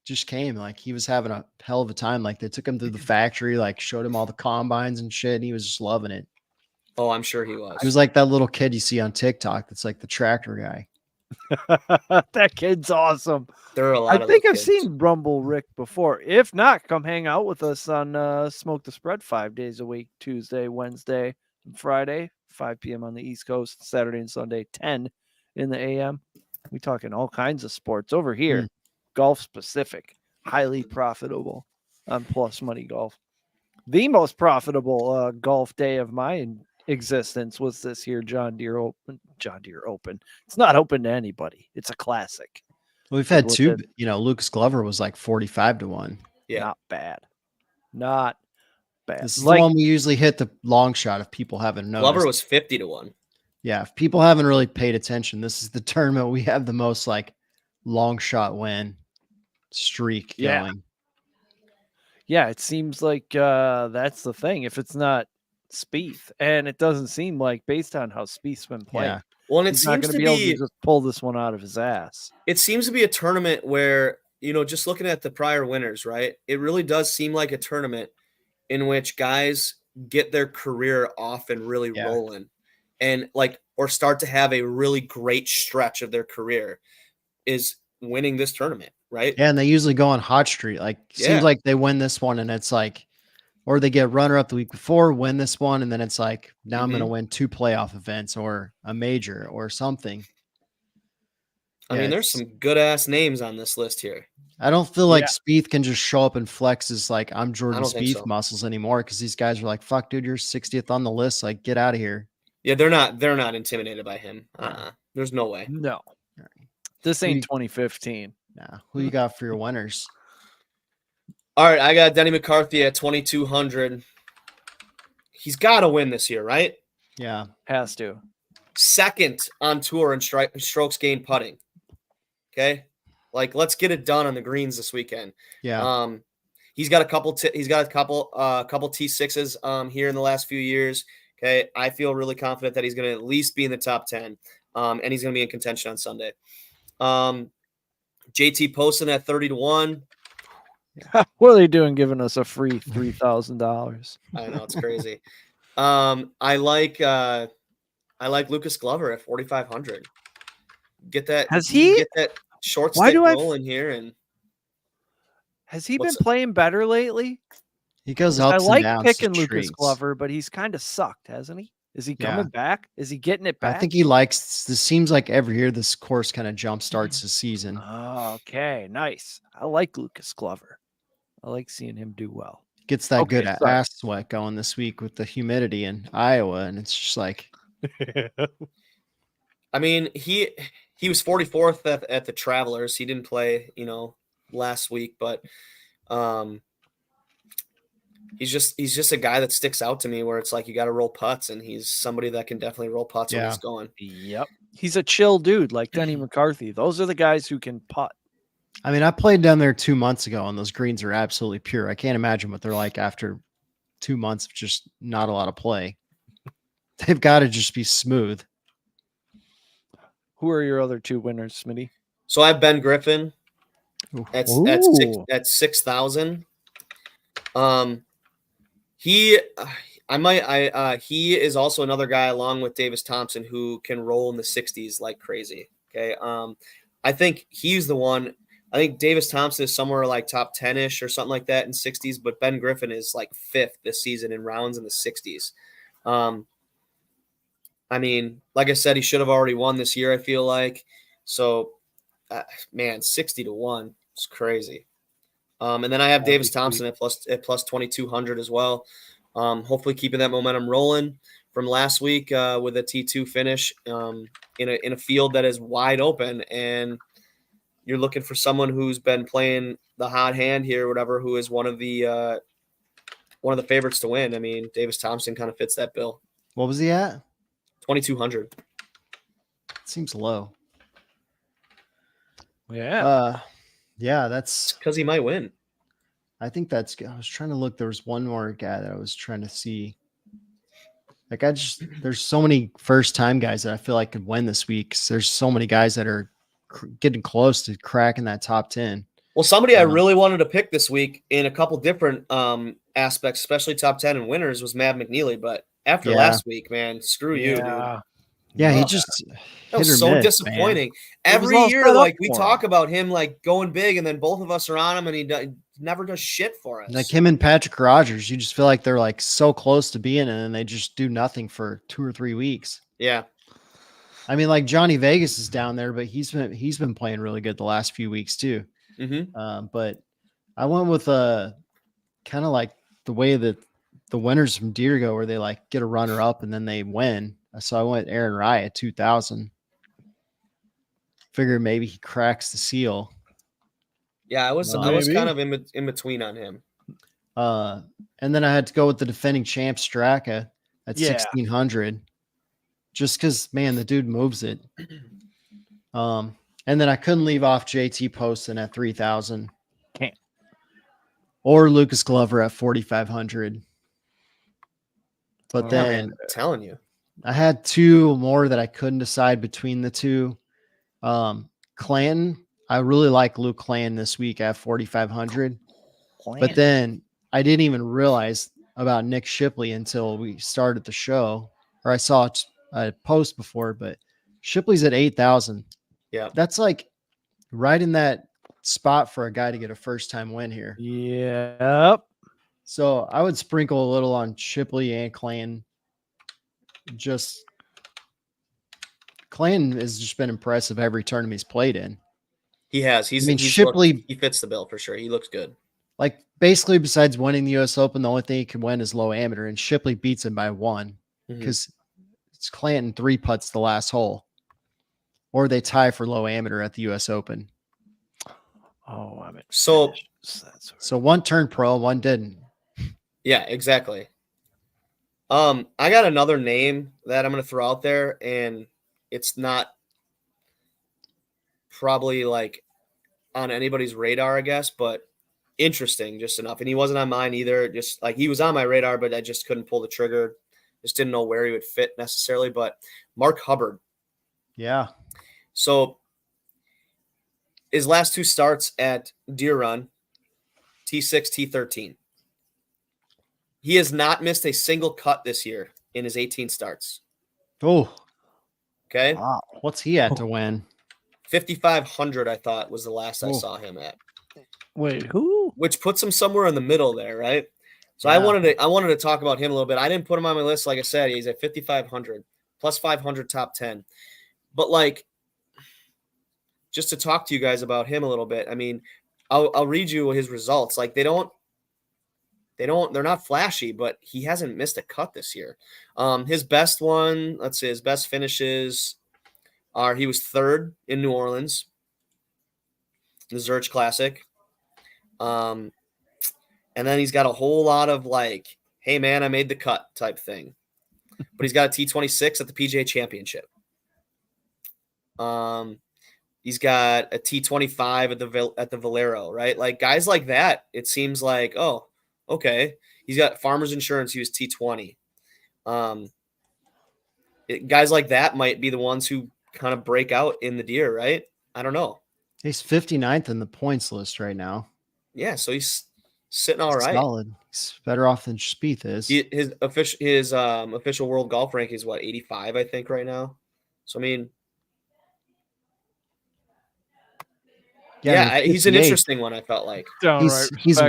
Speaker 4: just came, like he was having a hell of a time. Like they took him through the factory, like showed him all the combines and shit. And he was just loving it.
Speaker 3: Oh, I'm sure he was.
Speaker 4: He was like that little kid you see on TikTok that's like the tractor guy.
Speaker 2: That kid's awesome.
Speaker 3: There are a lot
Speaker 2: I
Speaker 3: of
Speaker 2: think
Speaker 3: those
Speaker 2: I've
Speaker 3: kids.
Speaker 2: seen Rumble Rick before. If not, come hang out with us on Smoke the Spread 5 days a week, Tuesday, Wednesday, and Friday, 5 p.m. on the East Coast, Saturday and Sunday, 10 in the AM. We talking all kinds of sports over here. Golf specific, highly profitable on Plus Money Golf. The most profitable golf day of my existence was this here John Deere Open. It's not open to anybody. It's a classic.
Speaker 4: We've had
Speaker 2: With
Speaker 4: two,
Speaker 2: it.
Speaker 4: Lucas Glover was like 45-1.
Speaker 3: Yeah.
Speaker 2: Not bad. Not bad.
Speaker 4: This is
Speaker 2: Like,
Speaker 4: the one we usually hit the long shot if people haven't noticed.
Speaker 3: Glover was 50-1.
Speaker 4: Yeah, if people haven't really paid attention, this is the tournament we have the most like long shot win streak
Speaker 2: Yeah.
Speaker 4: going.
Speaker 2: yeah, it seems like that's the thing. If it's not Spieth, and it doesn't seem like, based on how Spieth's been playing,
Speaker 4: Yeah.
Speaker 3: Well, and it
Speaker 2: he's not
Speaker 3: seems
Speaker 2: going
Speaker 3: to
Speaker 2: to be able
Speaker 3: be
Speaker 2: to just pull this one out of his ass.
Speaker 3: it seems to be a tournament where, just looking at the prior winners, right? It really does seem like a tournament in which guys get their career off and really
Speaker 4: Yeah.
Speaker 3: rolling, and or start to have a really great stretch of their career is winning this tournament, right?
Speaker 4: Yeah, and they usually go on hot streak. Like
Speaker 3: Yeah.
Speaker 4: seems like they win this one and it's like, or they get runner up the week before, win this one, and then it's like, now I'm gonna win 2 playoff events or a major or something.
Speaker 3: I
Speaker 4: Yeah,
Speaker 3: mean, there's some good ass names on this list here.
Speaker 4: I don't feel like
Speaker 2: Yeah.
Speaker 4: Spieth can just show up and flex his like I'm Jordan
Speaker 3: don't think
Speaker 4: Spieth
Speaker 3: so.
Speaker 4: muscles anymore, because these guys are like, fuck, dude, you're 60th on the list. Like, get out of here.
Speaker 3: Yeah, they're not intimidated by him. There's no way.
Speaker 2: No, this ain't 2015.
Speaker 4: Nah, who you got for your winners?
Speaker 3: All right, I got Denny McCarthy at 2,200. He's got to win this year, right?
Speaker 4: Yeah,
Speaker 2: Has to.
Speaker 3: Second on tour in strokes gained putting. Okay, let's get it done on the greens this weekend.
Speaker 4: yeah.
Speaker 3: He's got a couple T6s here in the last few years. Okay, I feel really confident that he's going to at least be in the top 10, and he's going to be in contention on Sunday. JT Poston at 30-1.
Speaker 2: What are they doing giving us a free $3,000?
Speaker 3: I know, it's crazy. I like Lucas Glover at 4,500. Get that. get that short
Speaker 2: Why
Speaker 3: stick
Speaker 2: do I
Speaker 3: rolling here? And
Speaker 2: Has he been
Speaker 3: What's-
Speaker 2: playing better lately?
Speaker 4: He goes
Speaker 2: I
Speaker 4: ups
Speaker 2: like
Speaker 4: and downs.
Speaker 2: picking
Speaker 4: to
Speaker 2: Lucas
Speaker 4: streaks.
Speaker 2: Glover, but he's kind of sucked, hasn't he? Is he
Speaker 4: Yeah.
Speaker 2: coming back? Is he getting it back?
Speaker 4: I think he likes. This seems like every year this course kind of jump starts the season.
Speaker 2: Oh, okay, nice. I like Lucas Glover. I like seeing him do well.
Speaker 4: Gets that
Speaker 2: Okay,
Speaker 4: good
Speaker 2: sorry.
Speaker 4: ass sweat going this week with the humidity in Iowa, and it's just like,
Speaker 3: I mean, he was 44th at the Travelers. He didn't play, last week, but he's just a guy that sticks out to me where it's like you got to roll putts, and he's somebody that can definitely roll putts when
Speaker 4: Yeah.
Speaker 3: he's going.
Speaker 2: Yep. He's a chill dude like Denny McCarthy. Those are the guys who can putt.
Speaker 4: I mean, I played down there 2 months ago, and those greens are absolutely pure. I can't imagine what they're like after 2 months of just not a lot of play. They've got to just be smooth.
Speaker 2: Who are your other two winners, Smitty?
Speaker 3: So I have Ben Griffin at
Speaker 2: Ooh.
Speaker 3: 6,000. He is also another guy along with Davis Thompson who can roll in the 60s like crazy. Okay. I think he's the one. I think Davis Thompson is somewhere like top 10-ish or something like that in 60s, but Ben Griffin is like 5th this season in rounds in the 60s. I mean, like I said, he should have already won this year, I feel like. So, man, 60-1. It's crazy. And then I have Davis Thompson at plus 2,200 as well. Hopefully keeping that momentum rolling from last week with a T2 finish in a field that is wide open. And you're looking for someone who's been playing the hot hand here, or whatever, who is one of the favorites to win. I mean, Davis Thompson kind of fits that bill.
Speaker 4: What was he at?
Speaker 3: 2,200.
Speaker 4: Seems low.
Speaker 2: Yeah.
Speaker 4: Yeah, that's.
Speaker 3: Because he might win.
Speaker 4: I think that's good. I was trying to look. There was one more guy that I was trying to see. Like there's so many first time guys that I feel like could win this week. 'Cause there's so many guys that are getting close to cracking that top 10.
Speaker 3: Well, somebody I really wanted to pick this week in a couple different aspects, especially top 10 and winners, was Matt McNeely. But after last week, man, screw you, dude.
Speaker 4: Yeah, he just
Speaker 3: that was so disappointing. Every year, like we talk about him like going big, and then both of us are on him, and he never does shit for us.
Speaker 4: Like him and Patrick Rogers, you just feel like they're like so close to being in, and they just do nothing for 2 or 3 weeks.
Speaker 3: Yeah,
Speaker 4: I mean, like Johnny Vegas is down there, but he's been playing really good the last few weeks too. But I went with kind of like the way that the winners from Deer go, where they like get a runner up and then they win. So I went Aaron Rye at 2,000. Figure maybe he cracks the seal.
Speaker 3: Yeah, I was kind of in between on him.
Speaker 4: And then I had to go with the defending champ Straka at 1,600, just because man, the dude moves it. And then I couldn't leave off JT Poston at 3,000.
Speaker 2: Can't.
Speaker 4: Or Lucas Glover at 4,500. But then
Speaker 3: I'm telling you,
Speaker 4: I had 2 more that I couldn't decide between the 2. Clanton, I really like Luke Clanton this week at 4,500. But then I didn't even realize about Nick Shipley until we started the show, or I saw a post before, but Shipley's at 8,000.
Speaker 3: Yeah.
Speaker 4: That's like right in that spot for a guy to get a first time win here.
Speaker 2: Yep.
Speaker 4: So I would sprinkle a little on Shipley and Clanton. Clanton has just been impressive every tournament he's played in.
Speaker 3: He has.
Speaker 4: Shipley,
Speaker 3: he fits the bill for sure. He looks good.
Speaker 4: Like basically, besides winning the U.S. Open, the only thing he can win is low amateur, and Shipley beats him by 1 because it's Clanton 3 putts the last hole, or they tie for low amateur at the U.S. Open.
Speaker 2: Oh, I mean,
Speaker 3: so
Speaker 4: 1 turned pro, 1 didn't.
Speaker 3: Yeah, exactly. I got another name that I'm going to throw out there, and it's not probably like on anybody's radar, I guess, but interesting just enough. And he wasn't on mine either. Just like he was on my radar, but I just couldn't pull the trigger. Just didn't know where he would fit necessarily. But Mark Hubbard.
Speaker 4: Yeah.
Speaker 3: So his last 2 starts at Deer Run, T6, T13. He has not missed a single cut this year in his 18 starts.
Speaker 4: Oh.
Speaker 3: Okay.
Speaker 4: Wow. What's he at to win?
Speaker 3: 5,500, I thought, was the last I saw him at.
Speaker 2: Wait, who?
Speaker 3: Which puts him somewhere in the middle there, right? So I wanted to talk about him a little bit. I didn't put him on my list, like I said. He's at 5,500 plus 500 top 10. But like, just to talk to you guys about him a little bit. I mean, I'll read you his results. Like they're not flashy, but he hasn't missed a cut this year. His best one, let's see, his best finishes are he was 3rd in New Orleans, the Zurich Classic. And then he's got a whole lot of like, hey man, I made the cut type thing. But he's got a T26 at the PGA Championship. He's got a T25 at the Valero, right? Like guys like that, it seems like, oh, okay. He's got Farmers Insurance. He was T20. Guys like that might be the ones who kind of break out in the Deer, right? I don't know.
Speaker 4: He's 59th in the points list right now.
Speaker 3: Yeah, so he's sitting all right.
Speaker 4: Solid. He's better off than Spieth is.
Speaker 3: His official world golf rank is what, 85, I think, right now. So I mean, he's an interesting one. I felt like
Speaker 4: he's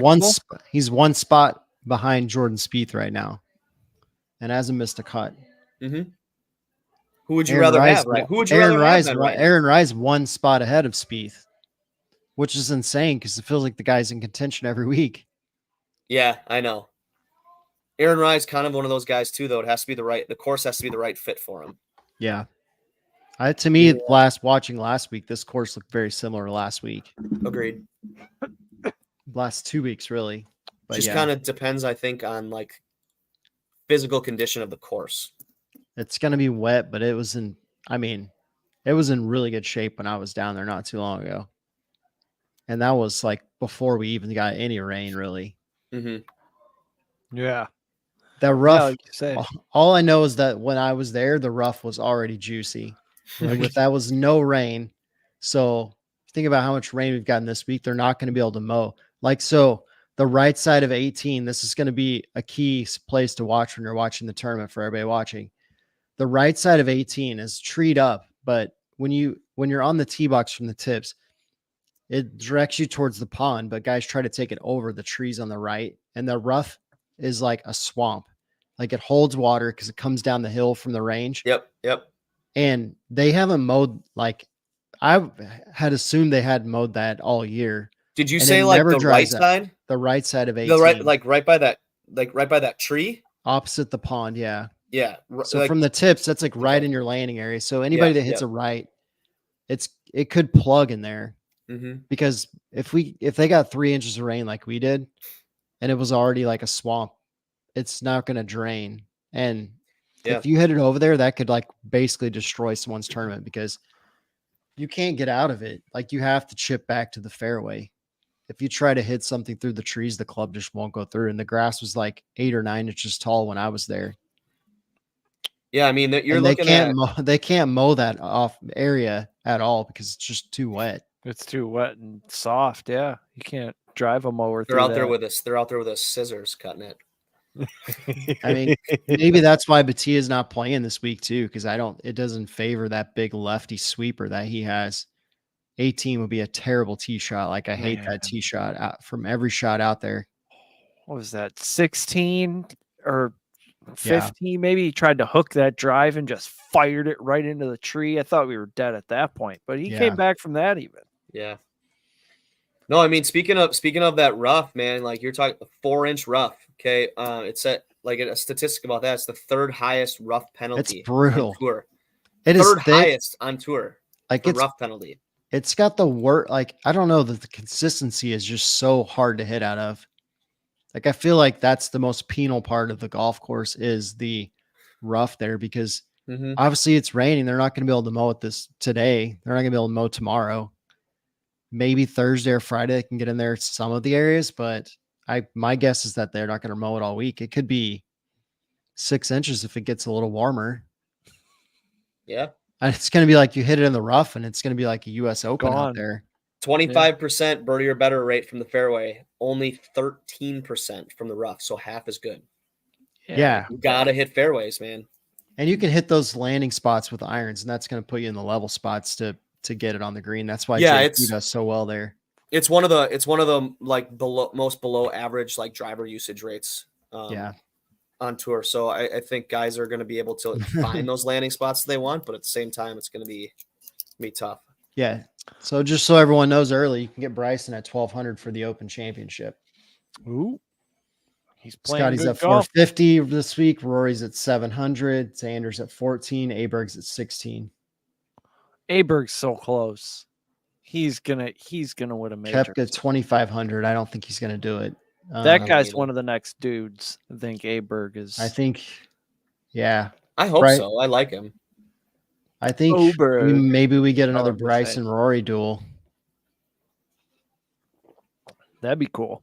Speaker 4: one spot behind Jordan Spieth right now, and hasn't missed a cut.
Speaker 3: Mm-hmm. Who would you rather have? Right? Who would you rather have?
Speaker 4: Aaron Rye's 1 spot ahead of Spieth, which is insane because it feels like the guy's in contention every week.
Speaker 3: Yeah, I know. Aaron Rye's kind of one of those guys too, though. It has to be the course has to be the right fit for him.
Speaker 4: Yeah, To me,
Speaker 2: Yeah.
Speaker 4: watching last week, this course looked very similar to last week.
Speaker 3: Agreed.
Speaker 4: Last 2 weeks, really. But
Speaker 3: Just
Speaker 4: yeah,
Speaker 3: kind of depends, I think, on like physical condition of the course.
Speaker 4: it's gonna be wet, but it was in. I mean, it was in really good shape when I was down there not too long ago, and that was like before we even got any rain, really.
Speaker 3: Hmm.
Speaker 2: Yeah.
Speaker 4: That
Speaker 2: Yeah,
Speaker 4: rough.
Speaker 2: like you said.
Speaker 4: All I know is that when I was there, the rough was already juicy, and with that was no rain. So think about how much rain we've gotten this week. They're not going to be able to mow. Like so, the right side of 18. This is going to be a key place to watch when you're watching the tournament for everybody watching. The right side of 18 is treed up, but when you're on the tee box from the tips, it directs you towards the pond, but guys try to take it over the trees on the right, and the rough is like a swamp. Like it holds water because it comes down the hill from the range.
Speaker 3: Yep.
Speaker 4: And they haven't mowed, like I had assumed they had mowed that all year.
Speaker 3: Did you
Speaker 4: And
Speaker 3: say
Speaker 4: it
Speaker 3: like
Speaker 4: never
Speaker 3: the right
Speaker 4: dries up.
Speaker 3: side?
Speaker 4: The right side of 18.
Speaker 3: The right, like right by that tree?
Speaker 4: opposite the pond. Yeah.
Speaker 3: Yeah.
Speaker 4: So
Speaker 3: like,
Speaker 4: from the tips, that's like right
Speaker 3: okay.
Speaker 4: in your landing area. So anybody that hits
Speaker 3: yeah.
Speaker 4: a right, it could plug in there.
Speaker 3: Mm-hmm.
Speaker 4: Because if they got 3 inches of rain like we did, and it was already like a swamp, it's not going to drain. And if you hit it over there, that could like basically destroy someone's tournament because you can't get out of it. Like you have to chip back to the fairway. If you try to hit something through the trees, the club just won't go through. And the grass was like 8 or 9 inches tall when I was there.
Speaker 3: Yeah, I mean, you're
Speaker 4: And
Speaker 3: looking at
Speaker 4: they can't mow that off area at all because it's just too wet.
Speaker 2: It's too wet and soft. Yeah. You can't drive a mower
Speaker 3: they're
Speaker 2: through
Speaker 3: out there
Speaker 2: that.
Speaker 3: with us. They're out there with us scissors cutting it.
Speaker 4: I mean, maybe that's why Batia is not playing this week too, because it doesn't favor that big lefty sweeper that he has. 18 would be a terrible tee shot. Like I hate that tee shot out from every shot out there.
Speaker 2: What was that? 16 or 15? Maybe he tried to hook that drive and just fired it right into the tree. I thought we were dead at that point, but he came back from that even.
Speaker 3: Yeah. No, I mean, speaking of that rough, man, like you're talking 4-inch rough. Okay. It's like a statistic about that. It's the third highest rough penalty.
Speaker 4: It's brutal.
Speaker 3: On tour.
Speaker 4: It
Speaker 3: third
Speaker 4: is thick.
Speaker 3: highest on tour.
Speaker 4: Like
Speaker 3: the rough penalty.
Speaker 4: It's got the work. Like, I don't know that the consistency is just so hard to hit out of. Like, I feel like that's the most penal part of the golf course is the rough there because obviously it's raining. They're not going to be able to mow it today. They're not going to be able to mow tomorrow. Maybe Thursday or Friday they can get in there some of the areas, but my guess is that they're not going to mow it all week. It could be 6 inches if it gets a little warmer.
Speaker 3: Yeah.
Speaker 4: And it's going to be like you hit it in the rough and it's going to be like a US Open out there.
Speaker 3: 25% birdie or better rate from the fairway, only 13% from the rough. So half as good.
Speaker 4: Yeah.
Speaker 3: You got to hit fairways, man.
Speaker 4: And you can hit those landing spots with irons, and that's going to put you in the level spots to get it on the green. That's why JP does so well there.
Speaker 3: It's one of the like most below average like driver usage rates. On tour. So I think guys are going to be able to find those landing spots they want, but at the same time, it's going to be tough.
Speaker 4: Yeah. So just so everyone knows early, you can get Bryson at 1,200 for the Open Championship.
Speaker 2: Ooh. He's playing
Speaker 4: Scotty's at
Speaker 2: golf.
Speaker 4: 450 this week. Rory's at 700. Sanders at 14. Aberg's at 16.
Speaker 2: Aberg's so close. He's gonna win a major.
Speaker 4: Koepka at 2,500. I don't think he's gonna do it.
Speaker 2: That guy's one of the next dudes. I think Aberg is.
Speaker 4: I think, yeah.
Speaker 3: I hope so. I like him.
Speaker 4: I think maybe we get another Bryson Rory duel.
Speaker 2: That'd be cool.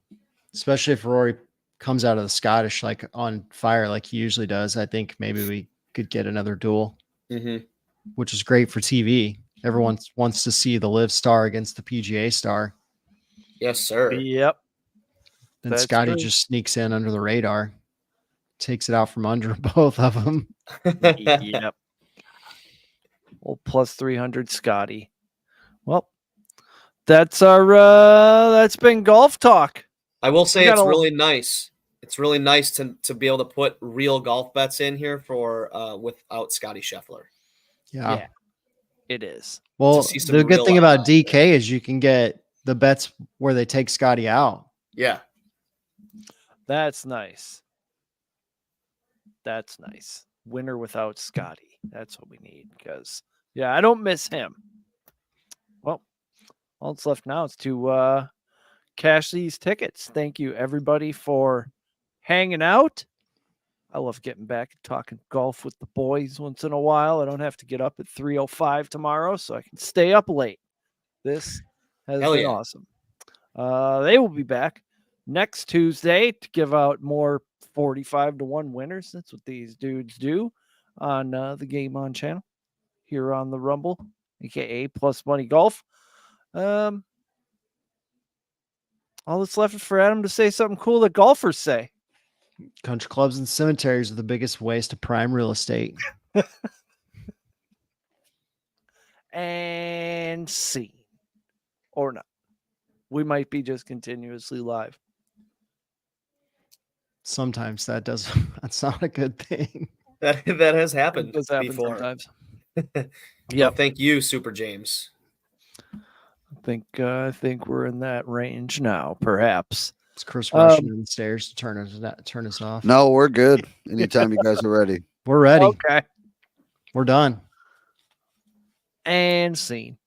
Speaker 4: Especially if Rory comes out of the Scottish like on fire like he usually does. I think maybe we could get another duel, which is great for TV. Everyone wants to see the Live star against the PGA star.
Speaker 3: Yes, sir.
Speaker 2: Yep.
Speaker 4: Then Scotty just sneaks in under the radar, takes it out from under both of them.
Speaker 2: Yep. Well, plus 300 Scotty. Well, that's been golf talk.
Speaker 3: I will say it's really nice. It's really nice to be able to put real golf bets in here for without Scotty Scheffler.
Speaker 4: Yeah,
Speaker 2: it is.
Speaker 4: Well, the good thing about DK is you can get the bets where they take Scotty out.
Speaker 3: Yeah.
Speaker 2: That's nice. That's nice. Winner without Scotty. That's what we need because Yeah, I don't miss him. Well, all that's left now is to cash these tickets. Thank you, everybody, for hanging out. I love getting back and talking golf with the boys once in a while. I don't have to get up at 3:05 tomorrow, so I can stay up late. This has
Speaker 3: Hell
Speaker 2: been
Speaker 3: yeah.
Speaker 2: awesome. They will be back next Tuesday to give out more 45-1 winners. That's what these dudes do on the Game On channel here on the Rumble, aka Plus Money Golf. All that's left is for Adam to say something cool that golfers say.
Speaker 4: Country clubs and cemeteries are the biggest waste of prime real estate.
Speaker 2: And scene. Or not. We might be just continuously live.
Speaker 4: Sometimes that's not a good thing.
Speaker 3: That has happened
Speaker 2: It does happen
Speaker 3: before.
Speaker 2: sometimes.
Speaker 3: Well,
Speaker 2: Yep.
Speaker 3: thank you, Super James.
Speaker 2: I think we're in that range now, perhaps.
Speaker 4: It's Chris rushing down the stairs to turn us off.
Speaker 5: No, we're good. Anytime you guys are ready.
Speaker 4: We're ready.
Speaker 2: Okay.
Speaker 4: We're done.
Speaker 2: And scene.